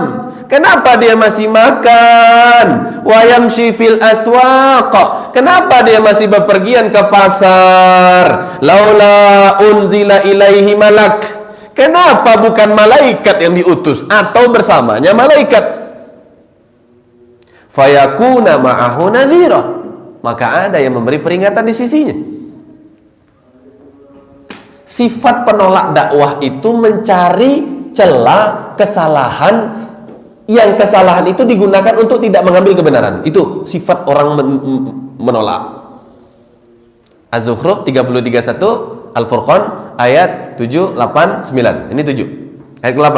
kenapa dia masih makan, wa yamshi fil aswaq, kenapa dia masih bepergian ke pasar, laula unzila ilaihi malak, kenapa bukan malaikat yang diutus atau bersamanya malaikat, fayakuna ma'ahu nadhira, maka ada yang memberi peringatan di sisinya. Sifat penolak dakwah itu mencari celah kesalahan, yang kesalahan itu digunakan untuk tidak mengambil kebenaran. Itu sifat orang menolak. Az-Zukhruf 30-31, Al-Furqan ayat 7, 8, 9. Ini 7. Ayat ke-8.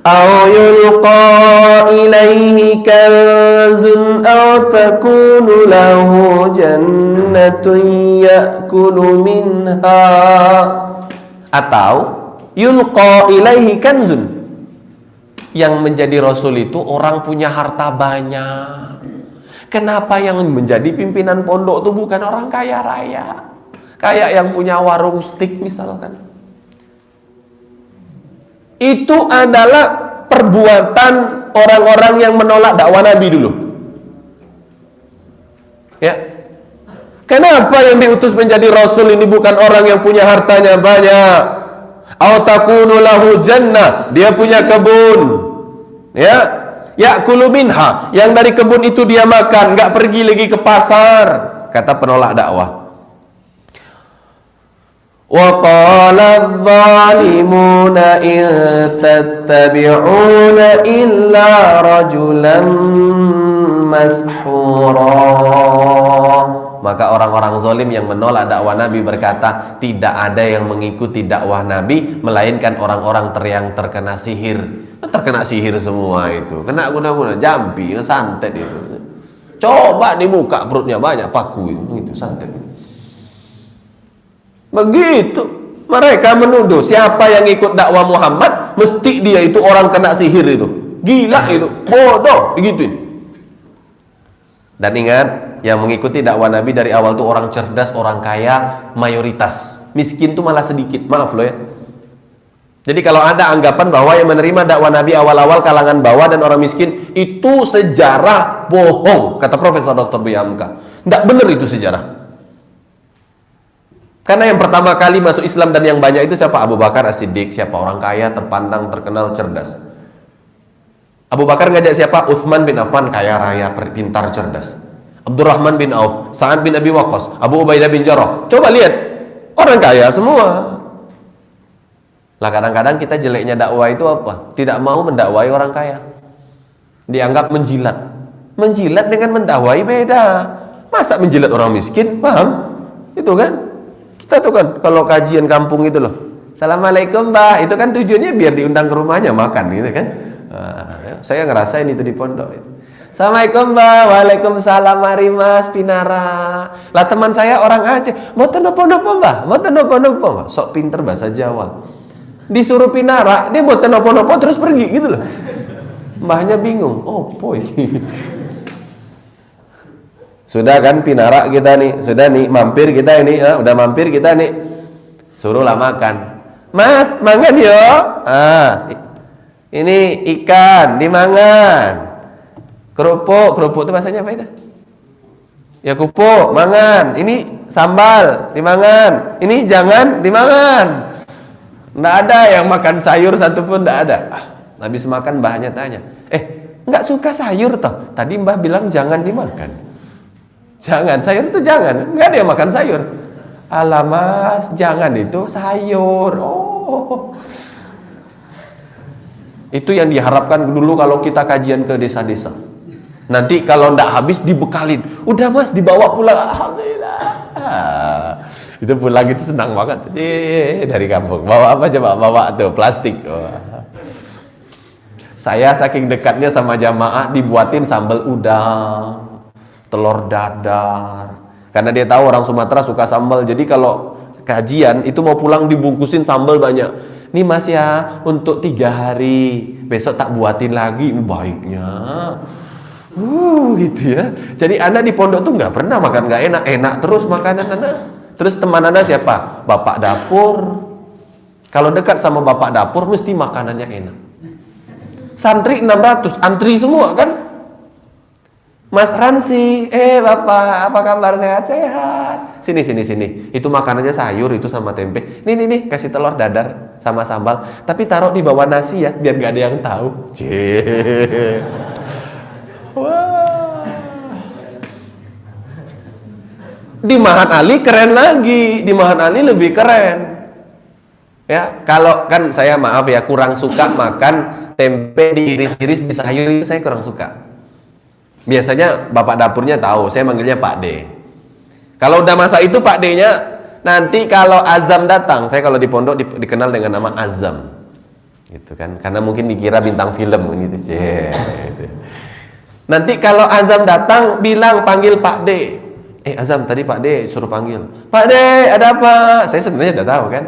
Aw yulqa ilaihi kanzun aw takunu lahu jannatun ya'kulu minha, atau yulqa ilaihi kanzun, yang menjadi rasul itu orang punya harta banyak. Kenapa yang menjadi pimpinan pondok itu bukan orang kaya raya? Kayak yang punya warung steak misalkan. Itu adalah perbuatan orang-orang yang menolak dakwah Nabi dulu. Ya. Kenapa yang diutus menjadi rasul ini bukan orang yang punya hartanya banyak? Aw takunu lahu jannah, dia punya kebun. Ya. Ya'kulu minha, yang dari kebun itu dia makan, enggak pergi lagi ke pasar, kata penolak dakwah. وَقَالَ الظَّالِمُونَ إِن تَتَّبِعُونَ إِلَّا رَجُلًا مَسْحُورًا. Maka orang-orang zalim yang menolak dakwah Nabi berkata, tidak ada yang mengikuti dakwah Nabi melainkan orang-orang yang terkena sihir. Terkena sihir semua itu, kena guna-guna, jampi, santet itu. Coba dibuka perutnya banyak paku itu santet. Begitu mereka menuduh siapa yang ikut dakwah Muhammad mesti dia itu orang kena sihir itu, gila itu, bodoh begitu. Dan ingat, yang mengikuti dakwah Nabi dari awal tuh orang cerdas, orang kaya mayoritas, miskin tuh malah sedikit, maaf loh ya. Jadi kalau ada anggapan bahwa yang menerima dakwah Nabi awal-awal kalangan bawah dan orang miskin, itu sejarah bohong, kata Profesor Dr. Buya Hamka. Tidak benar itu sejarah. Karena yang pertama kali masuk Islam dan yang banyak itu siapa? Abu Bakar As-Siddiq. Siapa? Orang kaya, terpandang, terkenal, cerdas. Abu Bakar ngajak siapa? Utsman bin Affan, kaya raya, pintar, cerdas. Abdurrahman bin Auf, Sa'ad bin Abi Waqqas, Abu Ubaidah bin Jarrah. Coba lihat, orang kaya semua. Lah kadang-kadang kita jeleknya dakwah itu apa? Tidak mau mendakwai orang kaya. Dianggap menjilat. Menjilat dengan mendakwai beda. Masa menjilat orang miskin? Paham? Itu kan? Kita tuh kan kalau kajian kampung itu loh, Assalamualaikum Mbah, itu kan tujuannya biar diundang ke rumahnya makan gitu kan. Saya ngerasain itu di pondok. Assalamualaikum Mbah, waalaikumsalam, mari Mas Pinara. Lah teman saya orang Aceh, mau nopo-nopo Mbah, mau nopo-nopo Mbah. Sok pinter bahasa Jawa. Disuruh Pinara, dia mau nopo-nopo terus pergi gitu loh. Mbahnya bingung, oh boy. Sudah kan Pinara kita nih, sudah nih mampir kita ini, udah mampir kita nih, suruhlah makan. Mas, mangan yo. Ini ikan dimangan. Kerupuk itu bahasanya apa itu? Ya kupuk, mangan. Ini sambal dimangan. Ini jangan dimangan. Nggak ada yang makan sayur satupun, nggak ada. Habis makan mbahnya tanya, nggak suka sayur toh? Tadi mbah bilang jangan dimakan. Jangan, sayur itu jangan. Nggak ada yang makan sayur. Alah Mas, jangan itu sayur. Oh, itu yang diharapkan dulu kalau kita kajian ke desa-desa. Nanti kalau ndak habis dibekalin. Udah Mas, dibawa pulang. Alhamdulillah. Itu pulang itu senang banget. Dari kampung. Bawa apa coba? Bawa tuh plastik. Saya saking dekatnya sama jamaah dibuatin sambal udang, telur dadar, karena dia tahu orang Sumatera suka sambal. Jadi kalau kajian itu mau pulang dibungkusin sambal banyak. Nih Mas ya, untuk 3 hari, besok tak buatin lagi. Baiknya gitu ya. Jadi anak di pondok tuh nggak pernah makan nggak enak, enak terus makanan anak. Terus teman anak siapa? Bapak dapur. Kalau dekat sama bapak dapur mesti makanannya enak. Santri 600, antri semua kan. Mas Ransi, Bapak, apa kabar? Sehat-sehat. Sini. Itu makanannya sayur itu sama tempe. Nih, kasih telur dadar sama sambal. Tapi taruh di bawah nasi ya, biar gak ada yang tahu. Wah. Di Mahat Ali keren lagi. Di Mahat Ali lebih keren. Ya, kalau kan saya maaf ya, kurang suka makan tempe diiris-iris di sayur, saya kurang suka. Biasanya bapak dapurnya tahu, saya manggilnya Pak D. Kalau udah masa itu Pak D-nya, nanti kalau azam datang, saya kalau di pondok dikenal dengan nama Azam, gitu kan? Karena mungkin dikira bintang film gitu. Nanti kalau azam datang, bilang panggil Pak D. Azam tadi Pak D suruh panggil. Pak D, ada apa? Saya sebenarnya udah tahu kan.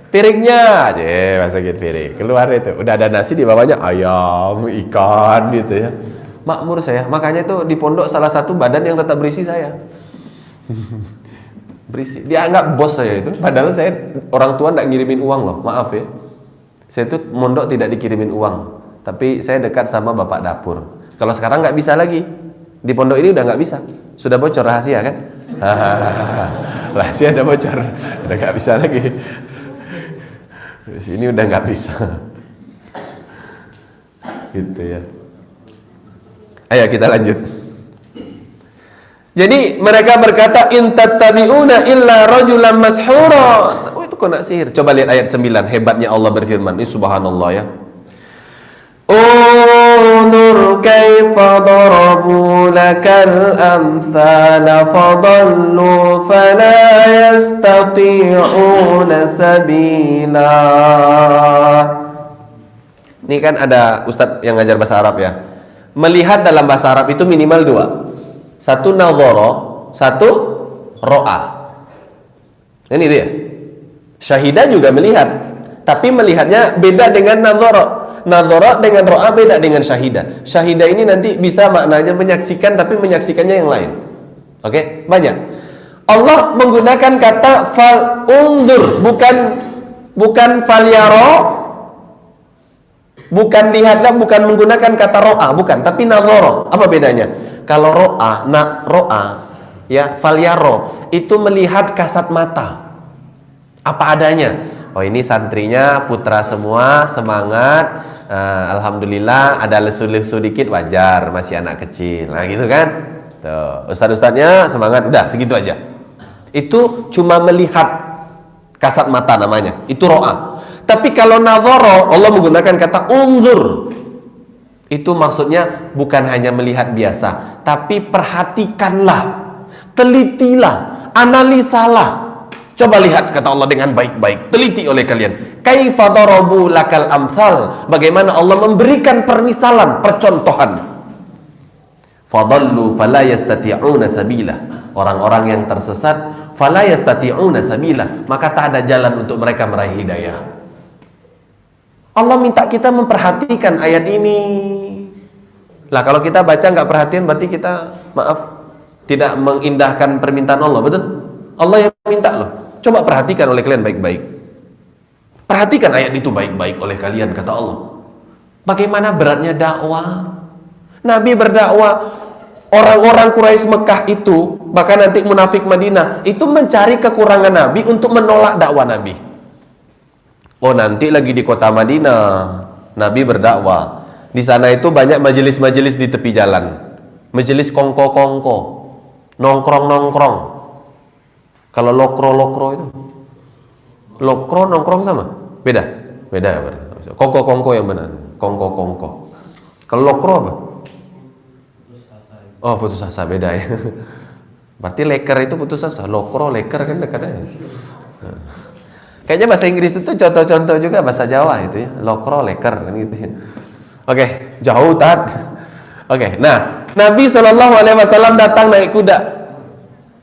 P piringnya aja masukin piring, keluar itu udah ada nasi, di bawahnya ayam, ikan gitu ya. Makmur saya, makanya itu di pondok salah satu badan yang tetap berisi saya. Berisi, dia anggap bos saya itu, padahal saya orang tua nggak ngirimin uang loh, maaf ya. Saya itu mondok tidak dikirimin uang, tapi saya dekat sama bapak dapur. Kalau sekarang nggak bisa lagi, di pondok ini udah nggak bisa, sudah bocor rahasia kan? Rahasia udah bocor, udah nggak bisa lagi. Di sini udah nggak bisa, gitu ya. Ayo kita lanjut. Jadi mereka berkata, in tattabi'una illa rajulan mashhura. Oh, itu kok nak sihir. Coba lihat ayat 9, hebatnya Allah berfirman. Ini subhanallah ya. Unzur kaifa darabu lakal amthala fadallu fala yastati'una sabila. Ini kan ada ustadz yang ngajar bahasa Arab ya. Melihat dalam bahasa Arab itu minimal dua. Satu nadhara, satu ro'a. Ini dia. Syahidah juga melihat, tapi melihatnya beda dengan nadhara. Nadhara dengan ro'a beda dengan syahidah. Syahidah ini nanti bisa maknanya menyaksikan, tapi menyaksikannya yang lain. Oke, banyak. Allah menggunakan kata unzur, bukan falyara. Bukan lihatlah, bukan menggunakan kata ro'a, bukan, tapi nadhara. Apa bedanya? Kalau ro'a, ya, falyaro itu melihat kasat mata, apa adanya. Oh, ini santrinya putra semua, semangat. Alhamdulillah, ada lesu-lesu dikit wajar, masih anak kecil. Nah, gitu kan? Tuh, ustadz-ustadznya semangat, udah segitu aja. Itu cuma melihat kasat mata namanya, itu ro'a. Tapi kalau nadhara, Allah menggunakan kata unzur. Itu maksudnya bukan hanya melihat biasa, tapi perhatikanlah, telitilah, analisalah. Coba lihat, kata Allah, dengan baik-baik, teliti oleh kalian. Kaifa darabu lakal amthal, bagaimana Allah memberikan permisalan, percontohan. Fadallu fala yastati'una sabila, orang-orang yang tersesat, fala yastati'una sabila, maka tak ada jalan untuk mereka meraih hidayah. Allah minta kita memperhatikan ayat ini. Lah kalau kita baca nggak perhatian, berarti kita, maaf, tidak mengindahkan permintaan Allah, betul? Allah yang minta loh. Coba perhatikan oleh kalian baik-baik. Perhatikan ayat itu baik-baik oleh kalian, kata Allah. Bagaimana beratnya dakwah. Nabi berdakwah, orang-orang Quraisy Mekah itu, bahkan nanti munafik Madinah, itu mencari kekurangan Nabi untuk menolak dakwah Nabi. Oh, nanti lagi di kota Madinah, Nabi berdakwah. Di sana itu banyak majelis-majelis di tepi jalan. Majelis kongko-kongko, nongkrong-nongkrong. Kalau lokro-lokro itu, lokro nongkrong sama? Beda? Beda ya berarti. Kongko-kongko yang benar. Kongko-kongko. Kalau lokro apa? Oh, putus asa, beda ya. Berarti leker itu putus asa. Lokro, leker kan dekatnya. Kayaknya bahasa Inggris itu contoh-contoh juga bahasa Jawa itu ya. Lokro, leker kan gitu ya. Oke, jauh tat. Oke, nah, Nabi SAW datang naik kuda.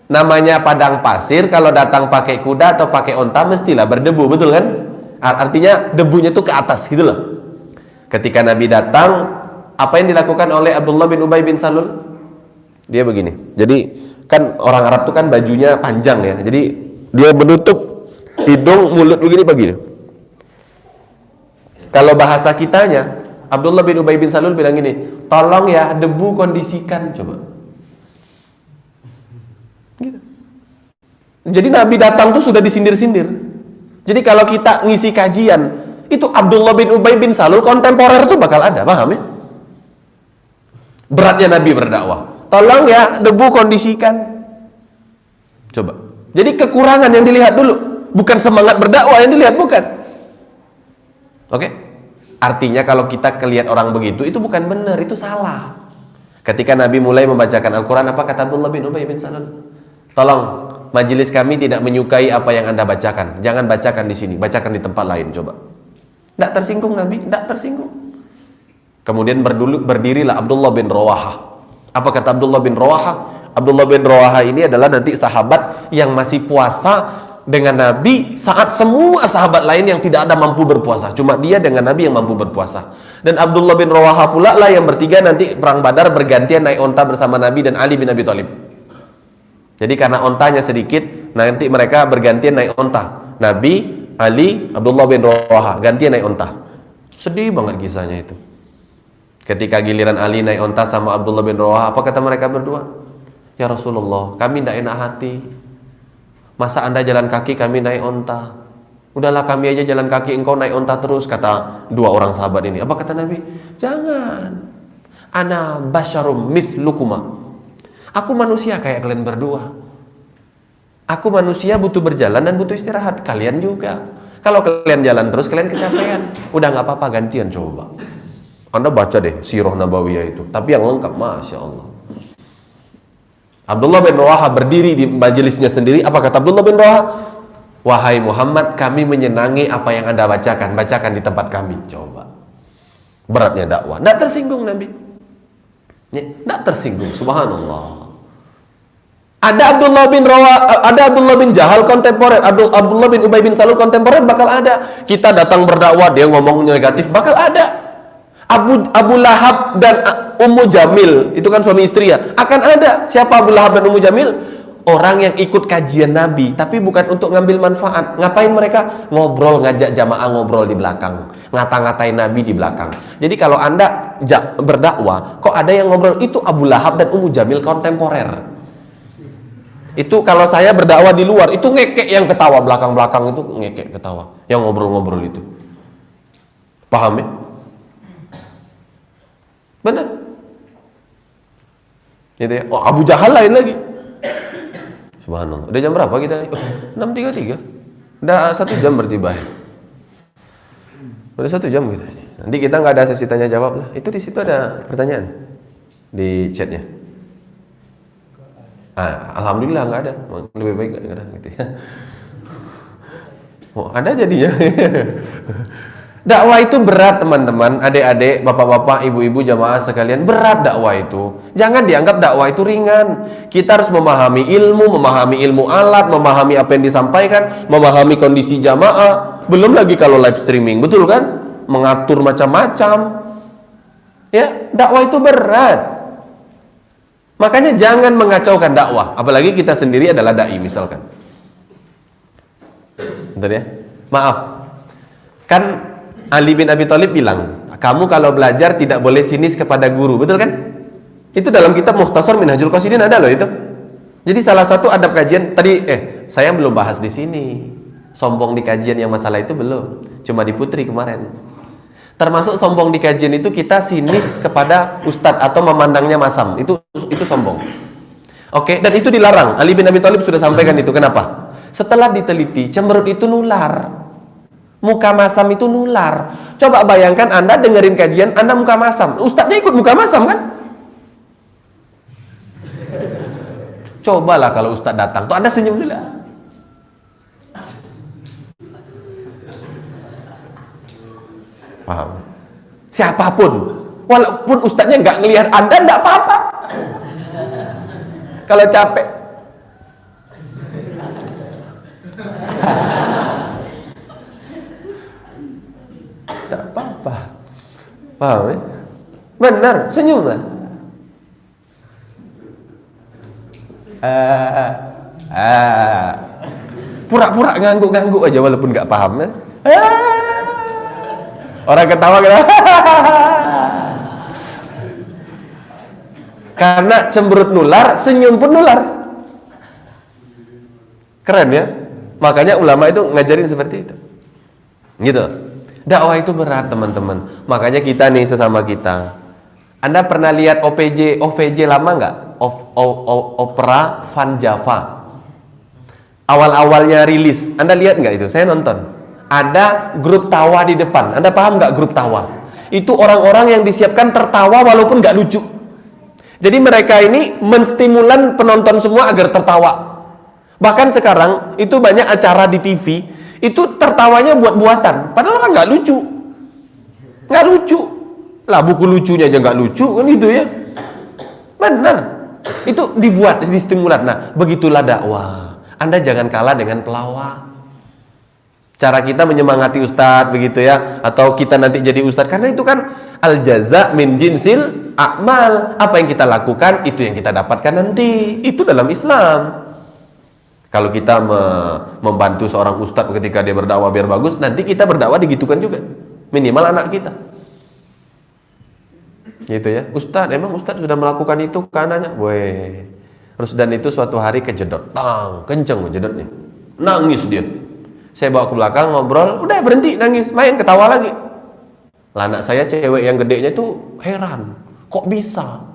Namanya padang pasir, kalau datang pakai kuda atau pakai onta mestilah berdebu, betul kan? Artinya debunya tuh ke atas gitu loh. Ketika Nabi datang, apa yang dilakukan oleh Abdullah bin Ubay bin Salul? Dia begini. Jadi kan orang Arab tuh kan bajunya panjang ya. Jadi dia menutup hidung, mulut begini. Kalau bahasa kitanya, Abdullah bin Ubay bin Salul bilang gini, tolong ya debu kondisikan, coba. Gitu. Jadi Nabi datang tuh sudah disindir-sindir. Jadi kalau kita ngisi kajian, itu Abdullah bin Ubay bin Salul kontemporer tuh bakal ada, paham ya? Beratnya Nabi berdakwah. Tolong ya debu kondisikan. Coba. Jadi kekurangan yang dilihat dulu. Bukan semangat berdakwah yang dilihat, bukan. Oke? Artinya kalau kita kelihatan orang begitu, itu bukan benar, itu salah. Ketika Nabi mulai membacakan Al-Quran, apa kata Abdullah bin Ubay bin Salul? Tolong, majelis kami tidak menyukai apa yang Anda bacakan. Jangan bacakan di sini, bacakan di tempat lain, coba. Tidak tersinggung Nabi, tidak tersinggung. Kemudian berdirilah Abdullah bin Rawahah. Apa kata Abdullah bin Rawahah? Abdullah bin Rawahah ini adalah nanti sahabat yang masih puasa dengan Nabi saat semua sahabat lain yang tidak ada mampu berpuasa. Cuma dia dengan Nabi yang mampu berpuasa. Dan Abdullah bin Rawaha pula lah yang bertiga nanti perang Badar bergantian naik onta bersama Nabi dan Ali bin Abi Thalib. Jadi karena ontanya sedikit, nanti mereka bergantian naik onta. Nabi, Ali, Abdullah bin Rawaha gantian naik onta. Sedih banget kisahnya itu. Ketika giliran Ali naik onta sama Abdullah bin Rawaha, apa kata mereka berdua? Ya Rasulullah, kami tidak enak hati. Masa Anda jalan kaki, kami naik onta? Udahlah kami aja jalan kaki, engkau naik onta terus, kata dua orang sahabat ini. Apa kata Nabi? Jangan. Ana basyarum mithlukuma. Aku manusia kayak kalian berdua. Aku manusia butuh berjalan dan butuh istirahat. Kalian juga. Kalau kalian jalan terus, kalian kecapean. Udah nggak apa-apa, gantian coba. Anda baca deh Sirah Nabawiyah itu. Tapi yang lengkap, Masya Allah. Abdullah bin Rawaha berdiri di majelisnya sendiri. Apa kata Abdullah bin Rawaha? Wahai Muhammad, kami menyenangi apa yang Anda bacakan. Bacakan di tempat kami. Coba. Beratnya dakwah. Tidak tersinggung Nabi. Tidak tersinggung. Subhanallah. Ada Abdullah bin Jahal kontemporer, Abdullah bin Ubay bin Salul kontemporer bakal ada. Kita datang berdakwah, dia ngomong negatif, bakal ada. Abu Lahab dan Ummu Jamil, itu kan suami istri ya, akan ada. Siapa Abu Lahab dan Ummu Jamil? Orang yang ikut kajian Nabi, tapi bukan untuk ngambil manfaat. Ngapain mereka? Ngobrol, ngajak jamaah ngobrol di belakang, ngata-ngatain Nabi di belakang. Jadi kalau Anda berdakwah, kok ada yang ngobrol? Itu Abu Lahab dan Ummu Jamil kontemporer. Itu kalau saya berdakwah di luar, itu ngekek yang ketawa, belakang-belakang itu ngekek ketawa, yang ngobrol-ngobrol itu. Paham ya? Benar. Gitu ya. Oh, Abu Jahal lain lagi. Subhanallah. Udah jam berapa kita? 6.33. Udah 1 jam bertiba. Udah 1 jam gitu. Nanti kita nggak ada sesi tanya jawab lah. Itu di situ ada pertanyaan di chatnya. Alhamdulillah nggak ada. Lebih baik nggak ada gitu ya. Oh, ada jadinya. Dakwah itu berat teman-teman, adik-adik, bapak-bapak, ibu-ibu, jamaah sekalian, berat dakwah itu. Jangan dianggap dakwah itu ringan. Kita harus memahami ilmu alat, memahami apa yang disampaikan, memahami kondisi jamaah. Belum lagi kalau live streaming, betul kan? Mengatur macam-macam. Ya, dakwah itu berat. Makanya jangan mengacaukan dakwah. Apalagi kita sendiri adalah dai misalkan. Betul ya? Maaf. Kan Ali bin Abi Thalib bilang, kamu kalau belajar tidak boleh sinis kepada guru, betul kan? Itu dalam kitab Mukhtasar Minhajul Qasidin ada loh itu. Jadi salah satu adab kajian tadi, saya belum bahas di sini. Sombong di kajian yang masalah itu belum, cuma di Putri kemarin. Termasuk sombong di kajian itu kita sinis kepada ustadz atau memandangnya masam, itu sombong. Oke, dan itu dilarang. Ali bin Abi Thalib sudah sampaikan itu. Kenapa? Setelah diteliti, cemberut itu nular. Muka masam itu nular. Coba bayangkan Anda dengerin kajian, Anda muka masam. Ustadznya ikut muka masam kan? Cobalah kalau ustadz datang, tuh Anda senyum dulu. Paham? Siapapun, walaupun ustadznya nggak ngelihat Anda, nggak apa-apa. Kalau capek. Tak apa-apa. Paham ya? Benar, senyumlah. Pura-pura ngangguk-ngangguk aja walaupun nggak paham ya? Orang ketawa kan? Karena cemberut nular, senyum pun nular. Keren ya? Makanya ulama itu ngajarin seperti itu. Gitu. Dakwah itu berat teman-teman. Makanya kita nih sesama kita. Anda pernah lihat OVJ lama nggak? Opera Van Java. Awal-awalnya rilis. Anda lihat nggak itu? Saya nonton. Ada grup tawa di depan. Anda paham nggak grup tawa? Itu orang-orang yang disiapkan tertawa walaupun nggak lucu. Jadi mereka ini menstimulan penonton semua agar tertawa. Bahkan sekarang itu banyak acara di TV. Itu tertawanya buat-buatan, padahal kan nggak lucu, lah buku lucunya aja nggak lucu kan gitu ya, benar, itu dibuat, distimulan. Nah begitulah dakwah, Anda jangan kalah dengan pelawak. Cara kita menyemangati ustadz begitu ya, atau kita nanti jadi ustadz, karena itu kan al jaza min jinsil a'mal. Apa yang kita lakukan itu yang kita dapatkan nanti. Itu dalam Islam. Kalau kita membantu seorang ustadz ketika dia berdakwah biar bagus, nanti kita berdakwah digitukan juga, minimal anak kita. Gitu ya, ustadz, emang ustadz sudah melakukan itu ke anaknya? Weh. Terus dan itu suatu hari kejedot, kenceng jedotnya, nangis dia. Saya bawa ke belakang ngobrol, udah berhenti nangis, main ketawa lagi. Lah anak saya cewek yang gedenya tuh heran, kok bisa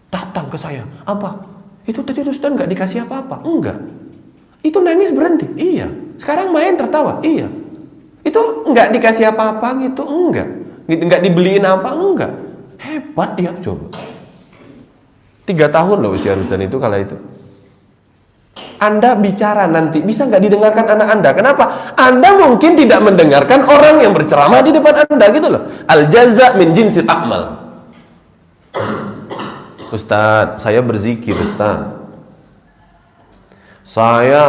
datang ke saya? Apa? Itu tadi Rusdan nggak dikasih apa-apa? Enggak. Itu nangis berhenti? Iya. Sekarang main tertawa? Iya. Itu nggak dikasih apa-apa gitu? Enggak. Nggak dibeliin apa? Enggak. Hebat dia, coba. 3 tahun loh usia Rusdan itu kala itu. Anda bicara nanti bisa nggak didengarkan anak Anda? Kenapa? Anda mungkin tidak mendengarkan orang yang berceramah di depan Anda gitu loh. Al jaza min jinsil a'mal. Ustadz, saya berzikir Ustadz. Saya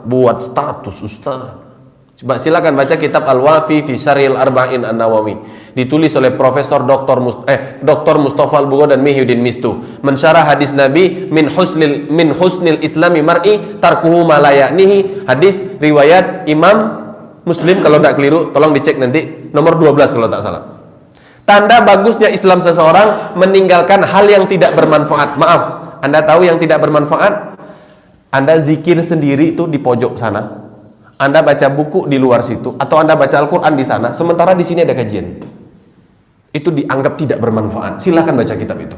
buat status Ustadz. Coba silakan baca kitab Al-Wafi fi Syarhil Arba'in An-Nawawi, ditulis oleh Profesor Dr. Mustafa Al-Bugho dan Mihyuddin Mistu, mensyarah hadis Nabi min husnil islami mar'i tarkuhu ma la ya'nihi, hadis riwayat Imam Muslim kalau tak keliru, tolong dicek nanti, nomor 12 kalau tak salah. Tanda bagusnya Islam seseorang meninggalkan hal yang tidak bermanfaat. Maaf, Anda tahu yang tidak bermanfaat? Anda zikir sendiri itu di pojok sana, Anda baca buku di luar situ, atau Anda baca Al-Quran di sana, sementara di sini ada kajian. Itu dianggap tidak bermanfaat. Silahkan baca kitab itu.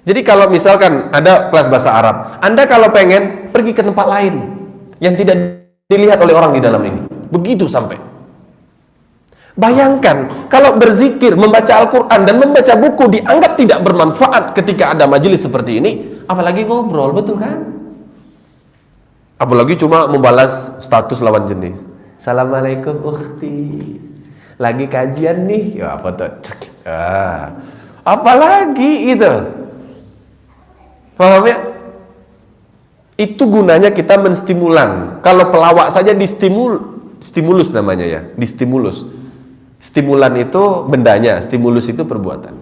Jadi kalau misalkan ada kelas bahasa Arab, Anda kalau pengen pergi ke tempat lain yang tidak dilihat oleh orang di dalam ini. Begitu sampai. Bayangkan kalau berzikir, membaca Al-Quran dan membaca buku dianggap tidak bermanfaat ketika ada majelis seperti ini, apalagi ngobrol, betul kan? Apalagi cuma membalas status lawan jenis. Assalamualaikum ukhti, lagi kajian nih. Ya apa tuh? Apalagi itu. Paham ya? Itu gunanya kita menstimulan. Kalau pelawak saja stimulus namanya ya, distimulus. Stimulan itu bendanya, stimulus itu perbuatan.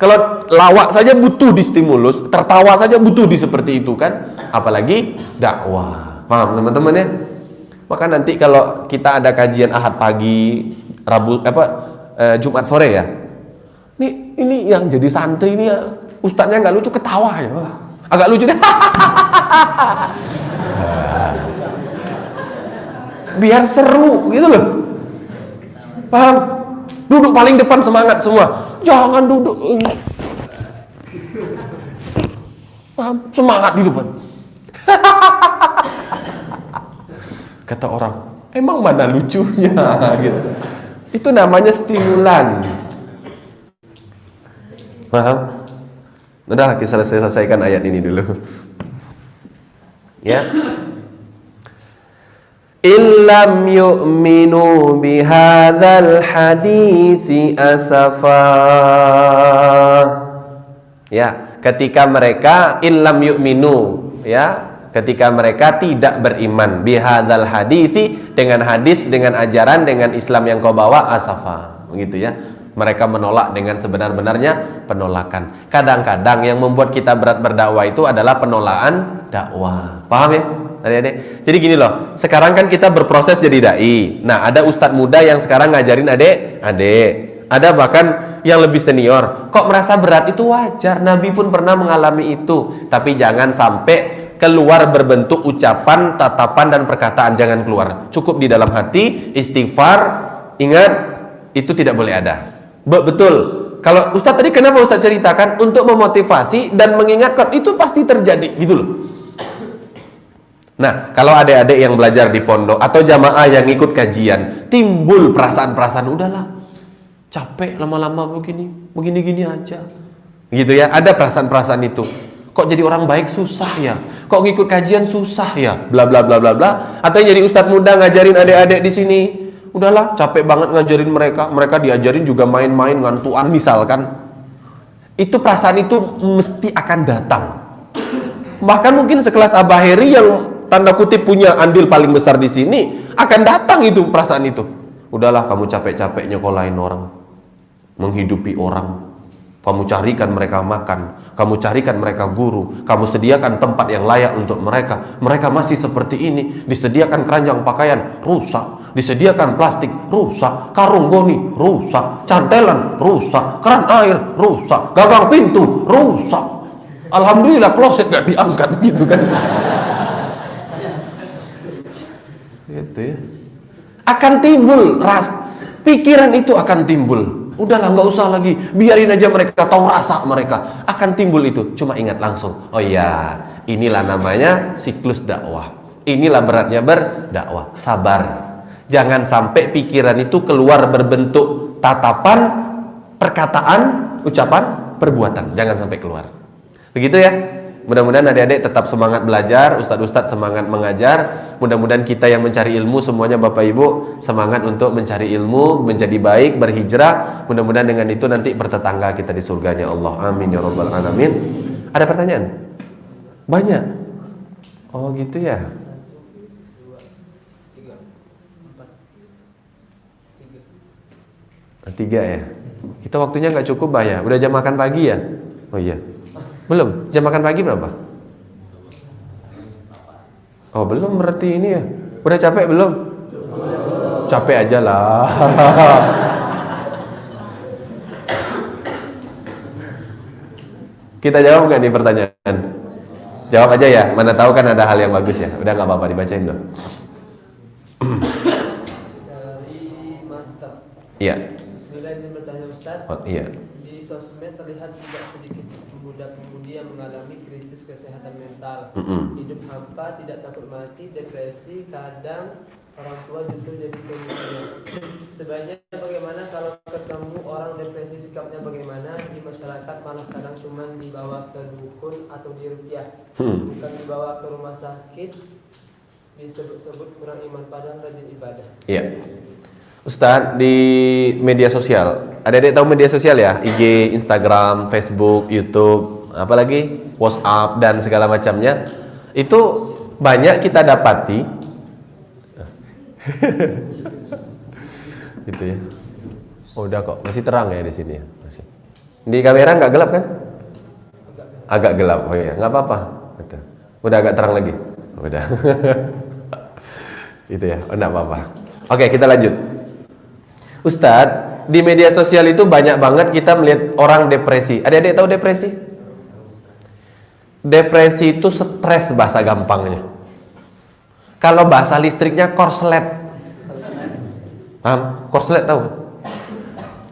Kalau lawak saja butuh distimulus, tertawa saja butuh seperti itu kan, apalagi dakwah. Paham teman-teman ya? Maka nanti kalau kita ada kajian Ahad pagi, Jumat sore ya. Ini yang jadi santri ini ya, ustadznya nggak lucu, ketawa ya. Agak lucu deh. Biar seru gitu loh. Paham? Duduk paling depan semangat semua. Jangan duduk. Paham? Semangat di depan. Kata orang, emang mana lucunya gitu. Itu namanya stimulan. Paham? Udah kita selesaikan ayat ini dulu. Ya. Illam yu'minu bihadzal hadithi asafa. Ya, ketika mereka illam yu'minu, ya, ketika mereka tidak beriman bihadzal hadithi, dengan hadis, dengan ajaran, dengan Islam yang kau bawa, asafa, begitu ya. Mereka menolak dengan sebenar-benarnya penolakan. Kadang-kadang yang membuat kita berat berdakwah itu adalah penolakan dakwah. Paham ya? Adik-adik. Jadi gini loh, sekarang kan kita berproses jadi dai. Nah, ada ustadz muda yang sekarang ngajarin adik-adik. Ada bahkan yang lebih senior. Kok merasa berat? Itu wajar. Nabi pun pernah mengalami itu. Tapi jangan sampai keluar berbentuk ucapan, tatapan, dan perkataan. Jangan keluar. Cukup di dalam hati, istighfar. Ingat, itu tidak boleh ada. Betul. Kalau ustadz tadi kenapa ustadz ceritakan? Untuk memotivasi dan mengingatkan. Itu pasti terjadi gitu loh. Nah, kalau adik-adik yang belajar di pondok atau jamaah yang ikut kajian, timbul perasaan-perasaan, udahlah, capek lama-lama begini-gini aja. Gitu ya, ada perasaan-perasaan itu. Kok jadi orang baik susah ya? Kok ngikut kajian susah ya? Bla bla bla bla bla. Atau yang jadi ustadz muda ngajarin adik-adik di sini, udahlah, capek banget ngajarin mereka. Mereka diajarin juga main-main, ngantuan misalkan. Itu perasaan itu mesti akan datang. Bahkan mungkin sekelas Abah Heri yang tanda kutip punya andil paling besar di sini, akan datang itu perasaan itu. Udahlah, kamu capek-capeknya nyekolahin orang, menghidupi orang. Kamu carikan mereka makan, kamu carikan mereka guru, kamu sediakan tempat yang layak untuk mereka. Mereka masih seperti ini, disediakan keranjang pakaian, rusak. Disediakan plastik, rusak. Karung goni, rusak. Cantelan, rusak. Keran air, rusak. Gagang pintu, rusak. Alhamdulillah kloset gak diangkat gitu kan. Gitu ya. Akan timbul pikiran itu akan timbul. Udahlah, nggak usah lagi, biarin aja mereka tahu rasa mereka. Akan timbul itu. Cuma ingat langsung, oh iya, inilah namanya siklus dakwah. Inilah beratnya berdakwah. Sabar. Jangan sampai pikiran itu keluar berbentuk tatapan, perkataan, ucapan, perbuatan. Jangan sampai keluar. Begitu ya. Mudah-mudahan adik-adik tetap semangat belajar, ustadz-ustadz semangat mengajar. Mudah-mudahan kita yang mencari ilmu semuanya Bapak Ibu semangat untuk mencari ilmu, menjadi baik, berhijrah. Mudah-mudahan dengan itu nanti bertetangga kita di surganya Allah. Amin ya rabbal alamin. Ada pertanyaan? Banyak. Oh gitu ya. 3 ya. Kita waktunya nggak cukup ya. Udah jam makan pagi ya? Oh iya. Belum? Jam makan pagi berapa? Oh belum, berarti ini ya. Udah capek belum? Capek aja lah. Kita jawab nggak nih pertanyaan? Jawab aja ya. Mana tahu kan ada hal yang bagus ya. Udah nggak apa-apa, dibacain dong. Dari Master. Iya. Bismillah, izin bertanya Ustaz. Oh, iya. Di sosmed terlihat tidak sedikit pemuda-pemudi yang mengalami krisis kesehatan mental. Hidup hampa, tidak takut mati, depresi, kadang orang tua justru jadi pemicunya. Sebaiknya bagaimana kalau ketemu orang depresi, sikapnya bagaimana? Di masyarakat malah kadang cuma dibawa ke dukun atau diruqyah, bukan dibawa ke rumah sakit, disebut-sebut kurang iman padahal rajin ibadah. Iya. Ustadz, di media sosial, adik-adik tahu media sosial ya? IG, Instagram, Facebook, YouTube, apalagi WhatsApp dan segala macamnya. Itu banyak kita dapati. Gitu ya. Oh, udah kok, masih terang ya di sini ya. Masih. Di kamera nggak gelap kan? Agak gelap. Oh iya, nggak apa-apa. Gitu. Udah agak terang lagi. Udah. Itu ya, oh, nggak apa-apa. Oke, kita lanjut. Ustadz, di media sosial itu banyak banget kita melihat orang depresi. Adik-adik tahu depresi? Depresi itu stres bahasa gampangnya. Kalau bahasa listriknya korslet. Paham? Korslet tahu?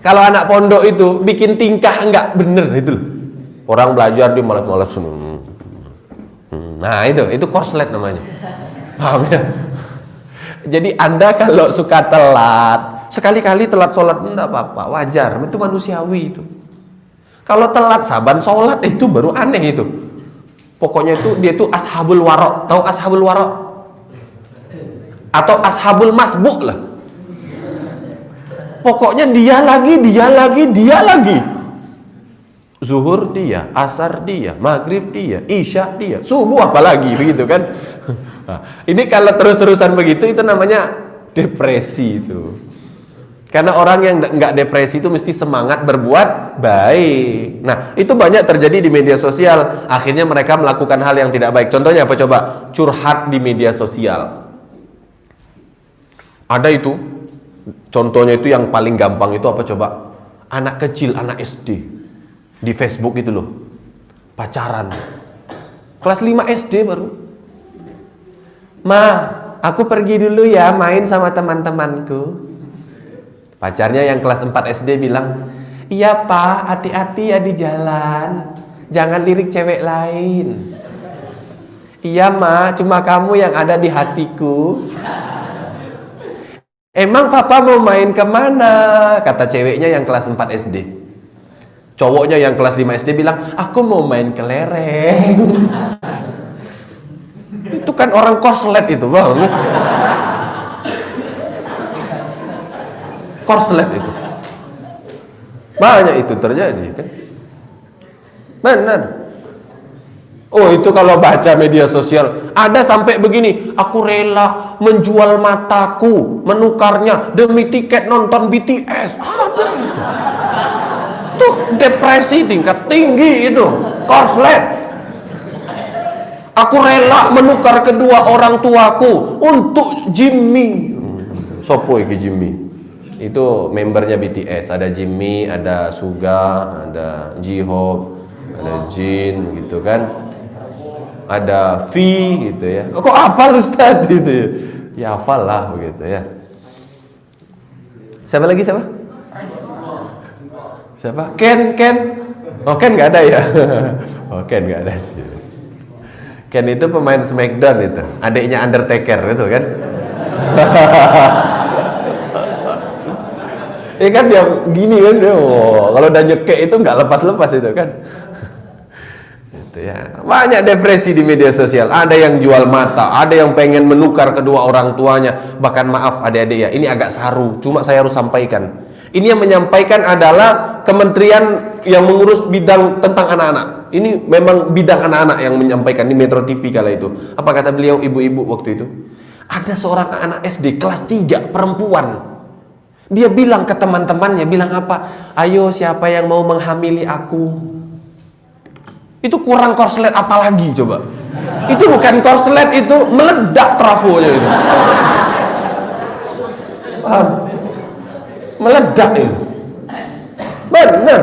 Kalau anak pondok itu bikin tingkah enggak bener itu loh. Orang belajar dia malas-malas. Nah itu korslet namanya. Paham ya? Jadi Anda kalau suka telat, sekali-kali telat sholat enggak apa-apa, wajar, itu manusiawi itu. Kalau telat saban sholat itu baru aneh itu. Pokoknya itu dia itu ashabul warok. Tahu ashabul warok? Atau ashabul masbuk lah. Pokoknya dia lagi. Zuhur dia, asar dia, maghrib dia, isya dia, subuh apalagi begitu kan. Nah, ini kalau terus-terusan begitu itu namanya depresi itu. Karena orang yang nggak depresi itu mesti semangat berbuat baik. Nah, itu banyak terjadi di media sosial. Akhirnya mereka melakukan hal yang tidak baik. Contohnya apa coba? Curhat di media sosial. Ada itu. Contohnya itu yang paling gampang itu apa coba? Anak kecil, anak SD. Di Facebook itu loh. Pacaran. Kelas 5 SD baru. Ma, aku pergi dulu ya main sama teman-temanku. Pacarnya yang kelas 4 SD bilang, iya pak, hati-hati ya di jalan, jangan lirik cewek lain. Iya ma, cuma kamu yang ada di hatiku. Emang papa mau main kemana? Kata ceweknya yang kelas 4 SD. Cowoknya yang kelas 5 SD bilang, aku mau main kelereng. Itu kan orang korslet itu bang. Korslet itu banyak itu terjadi kan, benar. Oh, itu kalau baca media sosial ada sampai begini, aku rela menjual mataku, menukarnya demi tiket nonton BTS. Ada itu. Tuh depresi tingkat tinggi itu, korslet. Aku rela menukar kedua orang tuaku untuk Jimmy. Sopo iki Jimmy? Itu membernya BTS. Ada Jimmy, ada Suga, ada J-Hope, ada Jin gitu kan. Ada V gitu ya. Kok hafal Ustaz gitu ya? Ya hafal lah begitu ya. Siapa lagi siapa? Siapa? Ken. Oh Ken nggak ada ya? Oh Ken nggak ada sih. Ken itu pemain Smackdown itu, adiknya Undertaker itu kan? Ya kan dia gini kan, kalau udah nyekek itu nggak lepas-lepas itu kan? Ya. Banyak depresi di media sosial. Ada yang jual mata, ada yang pengen menukar kedua orang tuanya. Bahkan maaf adik-adik ya, ini agak saru, cuma saya harus sampaikan. Ini yang menyampaikan adalah kementerian yang mengurus bidang tentang anak-anak. Ini memang bidang anak-anak yang menyampaikan di Metro TV kala itu. Apa kata beliau ibu-ibu waktu itu? Ada seorang anak SD kelas 3 perempuan. Dia bilang ke teman-temannya, bilang apa? Ayo siapa yang mau menghamili aku? Itu kurang korslet apa lagi coba? Itu bukan korslet, itu meledak trafonya itu. Paham? Meledak itu. Benar.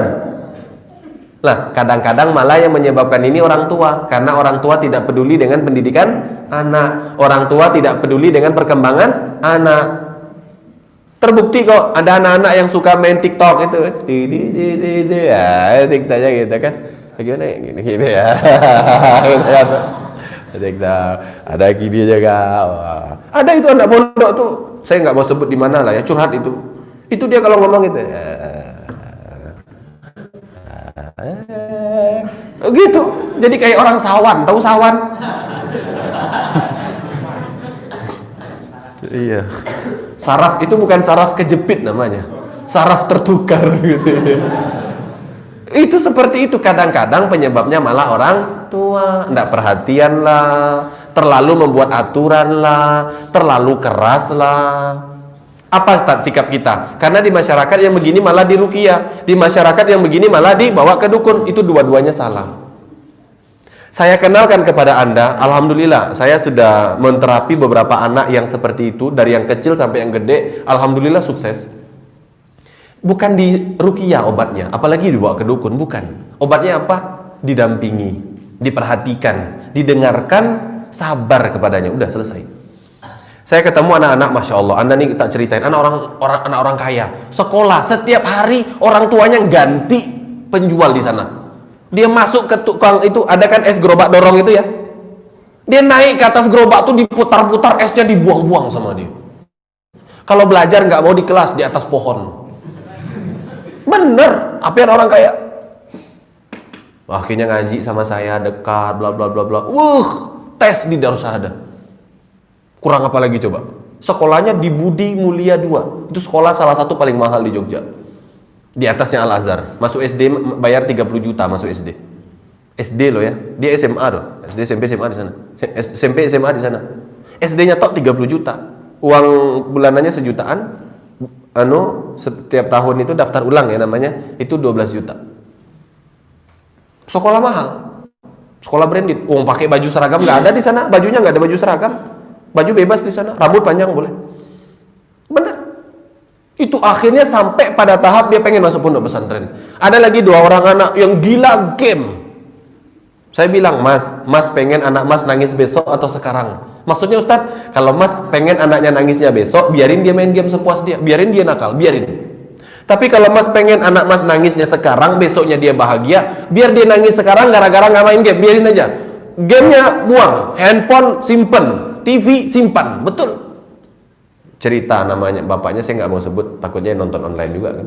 Nah, kadang-kadang malah yang menyebabkan ini orang tua, karena orang tua tidak peduli dengan pendidikan anak. Orang tua tidak peduli dengan perkembangan anak. Terbukti kok ada anak-anak yang suka main TikTok itu. Ya, TikToknya gitu kan. Gimana gini ya. Ada gini juga. Wah. Ada itu anak pondok tuh. Saya nggak mau sebut di mana lah ya, curhat itu. Itu dia kalau ngomong gitu. Gitu. Jadi kayak orang sawan, tahu sawan? Iya. Saraf itu bukan saraf kejepit namanya. Saraf tertukar gitu. Itu seperti itu, kadang-kadang penyebabnya malah orang tua, enggak perhatian lah, terlalu membuat aturan lah, terlalu keras lah. Apa sikap kita? Karena di masyarakat yang begini malah diruqyah, di masyarakat yang begini malah dibawa ke dukun. Itu dua-duanya salah. Saya kenalkan kepada Anda, alhamdulillah saya sudah menterapi beberapa anak yang seperti itu, dari yang kecil sampai yang gede, alhamdulillah sukses. Bukan di ruqyah obatnya, apalagi dibawa ke dukun, bukan. Obatnya apa? Didampingi, diperhatikan, didengarkan, sabar kepadanya, udah selesai. Saya ketemu anak-anak, masya Allah, Anda nih tak ceritain, anak orang kaya, sekolah setiap hari orang tuanya ganti penjual di sana. Dia masuk ke tukang itu, ada kan es gerobak dorong itu ya. Dia naik ke atas gerobak tuh diputar-putar, esnya dibuang-buang sama dia. Kalau belajar nggak mau di kelas, di atas pohon. Bener, apian orang kaya. Akhirnya ngaji sama saya, dekat, bla bla bla bla. Tes di Darussahadah. Kurang apa lagi coba? Sekolahnya di Budi Mulia 2. Itu sekolah salah satu paling mahal di Jogja. Di atasnya Al-Azhar. Masuk SD bayar 30 juta masuk SD. SD loh ya. Dia SMA loh. SD, SMP, SMA di sana. SMP, SMA di sana. SD-nya tok 30 juta. Uang bulanannya sejutaan. Setiap tahun itu daftar ulang ya namanya, itu 12 juta. Sekolah mahal, sekolah branded. Uang pakai baju seragam nggak ada di sana, bajunya nggak ada baju seragam, baju bebas di sana, rambut panjang boleh. Benar. Itu akhirnya sampai pada tahap dia pengen masuk pondok pesantren. Ada lagi 2 orang anak yang gila game. Saya bilang, mas pengen anak mas nangis besok atau sekarang? Maksudnya Ustadz, kalau mas pengen anaknya nangisnya besok, biarin dia main game sepuas dia, biarin dia nakal, biarin. Tapi kalau mas pengen anak mas nangisnya sekarang, besoknya dia bahagia, biar dia nangis sekarang gara-gara nggak main game, biarin aja. Gamenya buang, handphone simpen, TV simpan, betul. Cerita namanya, bapaknya saya nggak mau sebut, takutnya nonton online juga kan.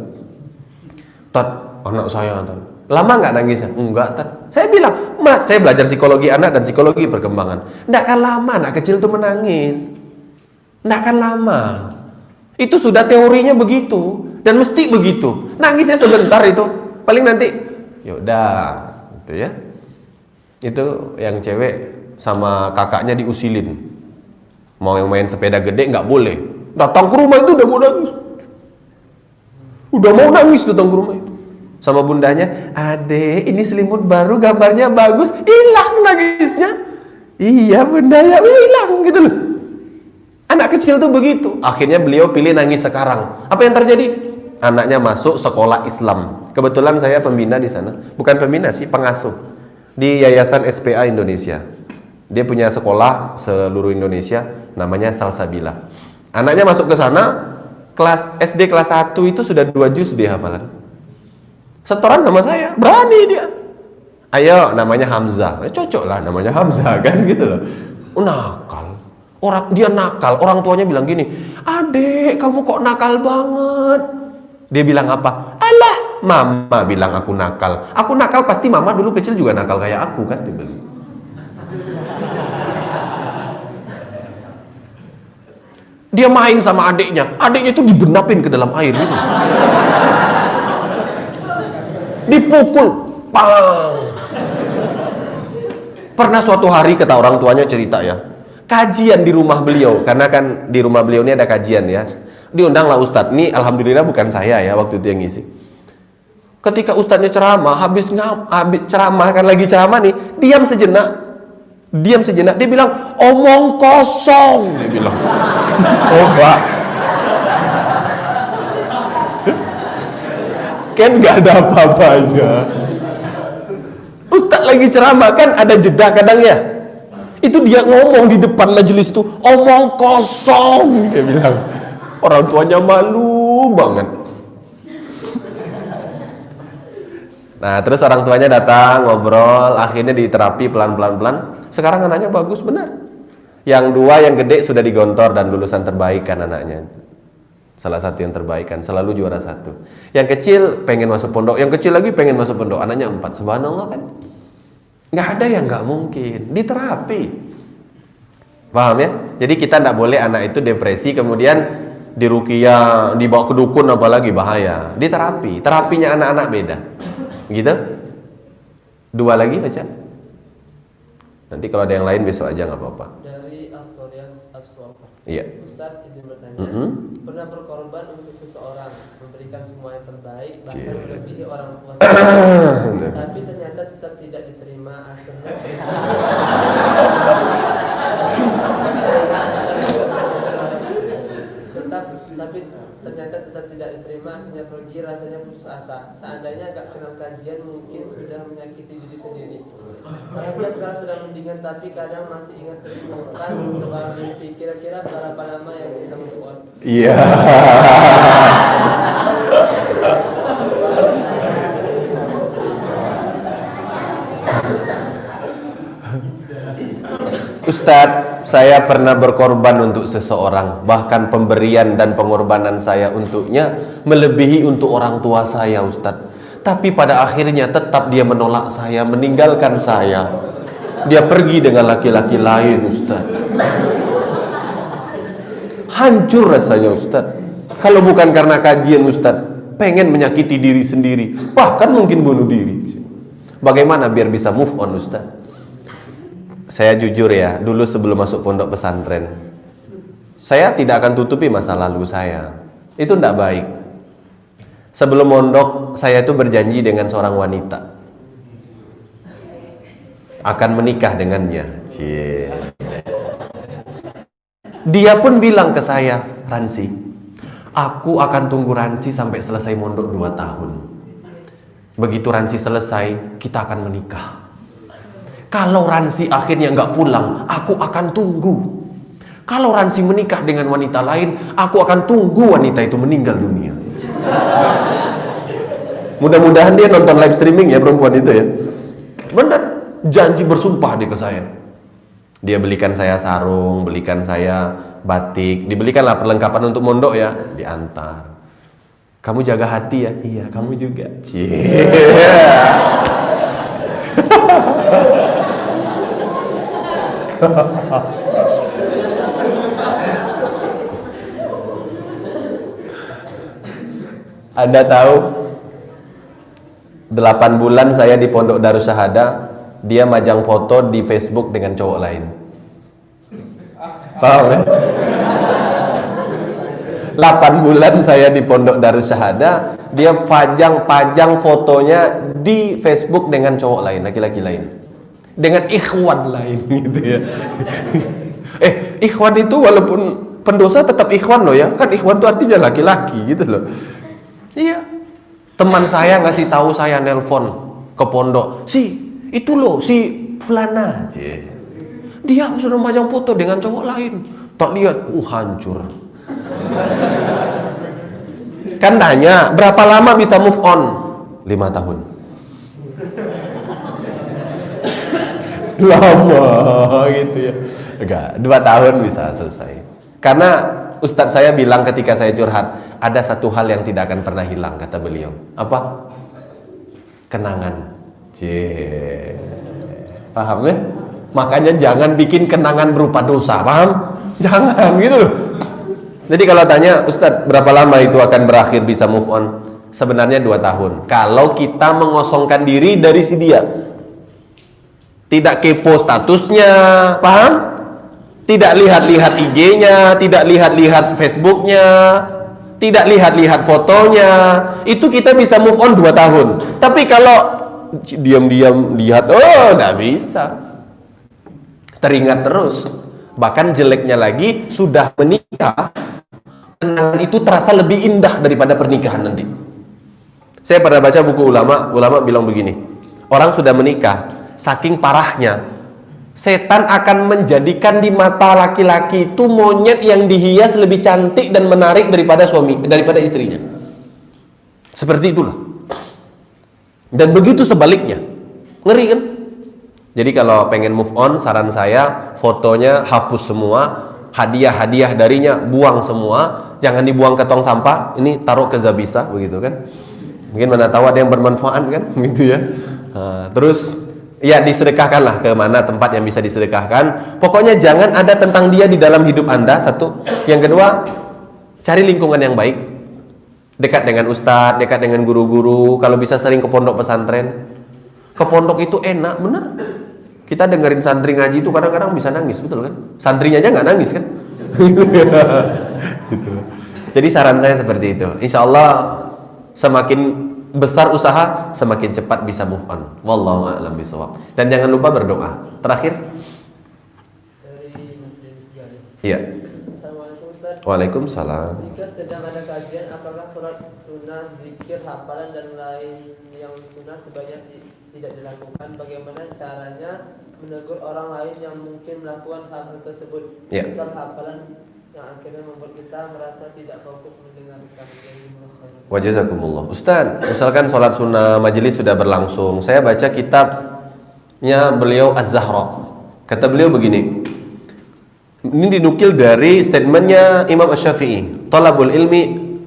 Tad, anak saya Tad. Lama nggak nangisnya? Enggak, Tad. Saya bilang, mas, saya belajar psikologi anak dan psikologi perkembangan. Nggak akan lama anak kecil itu menangis. Nggak akan lama. Itu sudah teorinya begitu dan mesti begitu. Nangisnya sebentar itu, paling nanti, yaudah, gitu ya. Itu yang cewek sama kakaknya diusilin. Mau yang main sepeda gede nggak boleh. Datang ke rumah itu udah mau nangis. Udah mau nangis datang ke rumah itu. Sama bundanya, "Adek, ini selimut baru gambarnya bagus." Hilang nangisnya. Iya bunda ya, hilang gitu loh. Anak kecil tuh begitu. Akhirnya beliau pilih nangis sekarang. Apa yang terjadi? Anaknya masuk sekolah Islam. Kebetulan saya pembina di sana. Bukan pembina sih, pengasuh di Yayasan SPA Indonesia. Dia punya sekolah seluruh Indonesia, namanya Salsabila. Anaknya masuk ke sana, kelas SD kelas 1 itu sudah 2 juz dia hafalan. Setoran sama saya, berani dia. Ayo, namanya Hamzah. Cocok lah namanya Hamzah kan gitu loh. Nakal. Dia nakal, orang tuanya bilang gini, "Adek, kamu kok nakal banget?" Dia bilang apa? "Alah, mama bilang aku nakal. Aku nakal pasti mama dulu kecil juga nakal kayak aku kan," dia bilang. Dia main sama adiknya itu dibenapin ke dalam air gitu. Dipukul, pang. Pernah suatu hari kata orang tuanya cerita ya, kajian di rumah beliau, karena kan di rumah beliau ini ada kajian ya. Diundanglah ustadz, nih alhamdulillah bukan saya ya waktu itu yang ngisi. Ketika ustadznya ceramah, habis ceramah kan lagi ceramah nih, diam sejenak, dia bilang, "Omong kosong," dia bilang. Coba. Kan nggak ada apa-apanya. Ustadz lagi ceramah kan ada jeda kadang ya. Itu dia ngomong di depan majelis tuh, "Omong kosong," dia bilang. Orang tuanya malu banget. Nah, terus orang tuanya datang ngobrol, akhirnya diterapi pelan-pelan. Sekarang anaknya bagus benar. Yang 2 yang gede sudah digontor dan lulusan terbaik kan anaknya. Salah satu yang terbaik kan, selalu juara 1. Yang kecil pengen masuk pondok, yang kecil lagi pengen masuk pondok, anaknya 4. Subhanallah kan. Nggak ada yang nggak mungkin, diterapi. Paham ya? Jadi kita nggak boleh anak itu depresi kemudian diruqyah, dibawa ke dukun apalagi bahaya. Diterapi, terapinya anak-anak beda. Gitu? 2 lagi baca. Nanti kalau ada yang lain besok aja nggak apa-apa. Dari Aktorias Abswalfa. Iya. Ustadz izin bertanya, pernah berkorban untuk seseorang, memberikan semua yang terbaik, bahkan melebihi orang tua sendiri, tapi ternyata tetap tidak diterima, akhirnya tapi ternyata tetap tidak diterima, akhirnya pergi, rasanya putus asa. Seandainya agak kenal kajian mungkin sudah menyakiti diri sendiri. Dia sekarang sudah mendingan, tapi kadang masih ingat terus melakukan berbagai mimpi. Kira-kira berapa lama yang bisa move on? Iya. Ustadz, saya pernah berkorban untuk seseorang, bahkan pemberian dan pengorbanan saya untuknya melebihi untuk orang tua saya, Ustadz. Tapi pada akhirnya tetap dia menolak saya, meninggalkan saya. Dia pergi dengan laki-laki lain, Ustadz. Hancur rasanya, Ustadz. Kalau bukan karena kajian, Ustadz, pengen menyakiti diri sendiri, bahkan mungkin bunuh diri. Bagaimana biar bisa move on, Ustadz? Saya jujur ya, dulu sebelum masuk pondok pesantren, saya tidak akan tutupi masa lalu saya. Itu tidak baik. Sebelum mondok, saya itu berjanji dengan seorang wanita akan menikah dengannya. Dia pun bilang ke saya, "Ransi, aku akan tunggu Ransi sampai selesai mondok 2 tahun. Begitu Ransi selesai, kita akan menikah. Kalau Ransi akhirnya nggak pulang, aku akan tunggu. Kalau Ransi menikah dengan wanita lain, aku akan tunggu wanita itu meninggal dunia." Mudah-mudahan dia nonton live streaming ya perempuan itu ya. Benar, janji bersumpah dia ke saya. Dia belikan saya sarung, belikan saya batik, dibelikanlah perlengkapan untuk mondok ya, diantar. "Kamu jaga hati ya?" "Iya, kamu juga." Anda tahu 8 bulan saya di Pondok Darussahadah, dia majang foto di Facebook dengan cowok lain. Paham ya? 8 bulan saya di Pondok Darus Syahadah, dia pajang fotonya di Facebook dengan cowok lain, laki-laki lain, dengan ikhwan lain gitu ya. Ikhwan itu walaupun pendosa tetap ikhwan loh ya, kan ikhwan itu artinya laki-laki gitu loh. Iya, teman saya ngasih tahu, saya nelpon ke pondok, itu loh si fulana, dia sudah majang foto dengan cowok lain. Tak lihat, hancur. Kan tanya, berapa lama bisa move on? 5 tahun. Lama gitu ya. Enggak, 2 tahun bisa selesai. Karena Ustadz saya bilang ketika saya curhat, ada satu hal yang tidak akan pernah hilang, kata beliau. Apa? Kenangan. Paham ya? Makanya jangan bikin kenangan berupa dosa, paham? Jangan gitu loh. Jadi kalau tanya, Ustadz berapa lama itu akan berakhir bisa move on? Sebenarnya 2 tahun. Kalau kita mengosongkan diri dari si dia, tidak kepo statusnya, paham? Tidak lihat-lihat IG-nya, tidak lihat-lihat Facebook-nya, tidak lihat-lihat fotonya, itu kita bisa move on 2 tahun. Tapi kalau diam-diam lihat, nggak bisa. Teringat terus. Bahkan jeleknya lagi, sudah menikah, kenangan itu terasa lebih indah daripada pernikahan nanti. Saya pernah baca buku ulama bilang begini, orang sudah menikah, saking parahnya, setan akan menjadikan di mata laki-laki itu monyet yang dihias lebih cantik dan menarik daripada istrinya. Seperti itulah. Dan begitu sebaliknya. Ngeri kan? Jadi kalau pengen move on, saran saya fotonya hapus semua, hadiah-hadiah darinya buang semua, jangan dibuang ke tong sampah, ini taruh ke Zabisa begitu kan. Mungkin mana tahu ada yang bermanfaat kan, gitu ya. Terus ya disedekahkanlah ke mana tempat yang bisa disedekahkan. Pokoknya jangan ada tentang dia di dalam hidup Anda, satu. Yang kedua, cari lingkungan yang baik. Dekat dengan ustadz, dekat dengan guru-guru, kalau bisa sering ke pondok pesantren. Ke pondok itu enak, bener. Kita dengerin santri ngaji itu kadang-kadang bisa nangis, betul kan? Santrinya aja nggak nangis kan? Gitu. Jadi saran saya seperti itu. Insya Allah semakin besar usaha, semakin cepat bisa move on. Wallahu a'lam bishawab. Dan jangan lupa berdoa. Terakhir. Dari Mas Denis Gali. Iya. Assalamualaikum Ustaz. Waalaikumsalam. Jika sedang ada kajian, apakah sholat sunnah, zikir, hafalan dan lain yang sunnah sebaiknya tidak dilakukan? Bagaimana caranya menegur orang lain yang mungkin melakukan hal tersebut? Ya. Misal hafalan yang akhirnya membuat kita merasa tidak fokus mendengarkan. Wajazakumullah. Ustaz, misalkan sholat sunnah majelis sudah berlangsung, saya baca kitabnya beliau Az-Zahra. Kata beliau begini, ini dinukil dari statementnya Imam Asy-Syafi'i, Thalabul ilmi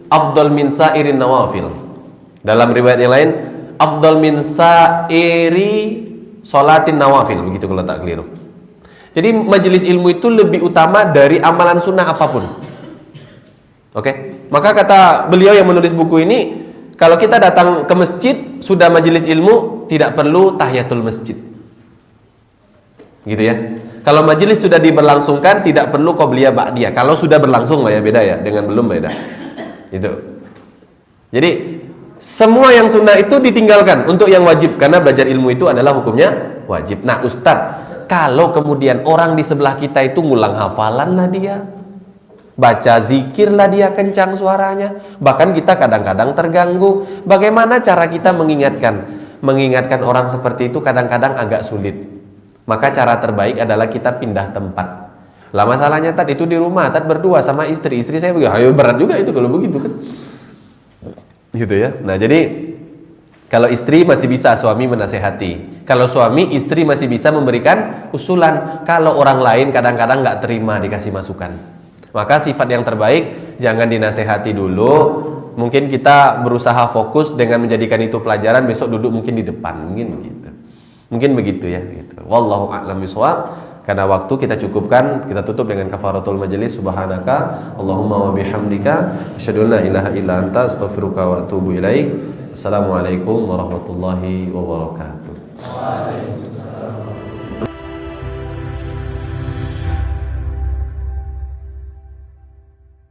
afdal min sa'irin nawafil. Dalam riwayat yang lain, afdal min sa'iri sholatin nawafil, begitu kalau tak keliru. Jadi majelis ilmu itu lebih utama dari amalan sunnah apapun. Oke? Maka kata beliau yang menulis buku ini, kalau kita datang ke masjid sudah majelis ilmu, tidak perlu tahiyatul masjid. Gitu ya. Kalau majelis sudah diberlangsungkan, tidak perlu qobliyah ba'diyah. Kalau sudah berlangsung lah ya, beda ya, dengan belum beda. Itu. Jadi semua yang sunnah itu ditinggalkan untuk yang wajib, karena belajar ilmu itu adalah hukumnya wajib. Nah, Ustadz, kalau kemudian orang di sebelah kita itu ngulang hafalan lah dia, baca zikir lah dia kencang suaranya, bahkan kita kadang-kadang terganggu. Bagaimana cara kita mengingatkan orang seperti itu? Kadang-kadang agak sulit. Maka cara terbaik adalah kita pindah tempat. Lah masalahnya tadi itu di rumah, tadi berdua sama istri saya begitu, ayo berat juga itu kalau begitu kan, gitu ya. Nah jadi kalau istri masih bisa suami menasehati, kalau suami istri masih bisa memberikan usulan. Kalau orang lain kadang-kadang nggak terima dikasih masukan, maka sifat yang terbaik jangan dinasehati dulu. Mungkin kita berusaha fokus dengan menjadikan itu pelajaran, besok duduk mungkin di depan, mungkin begitu ya gitu. Wallahu a'lam bishawab. Karena waktu kita cukupkan, kita tutup dengan kafaratul majelis. Subhanaka Allahumma wa bihamdika asyhadu an la ilaha illa anta astaghfiruka wa atubu ilaik. Assalamualaikum warahmatullahi wabarakatuh. Waalaikumsalam.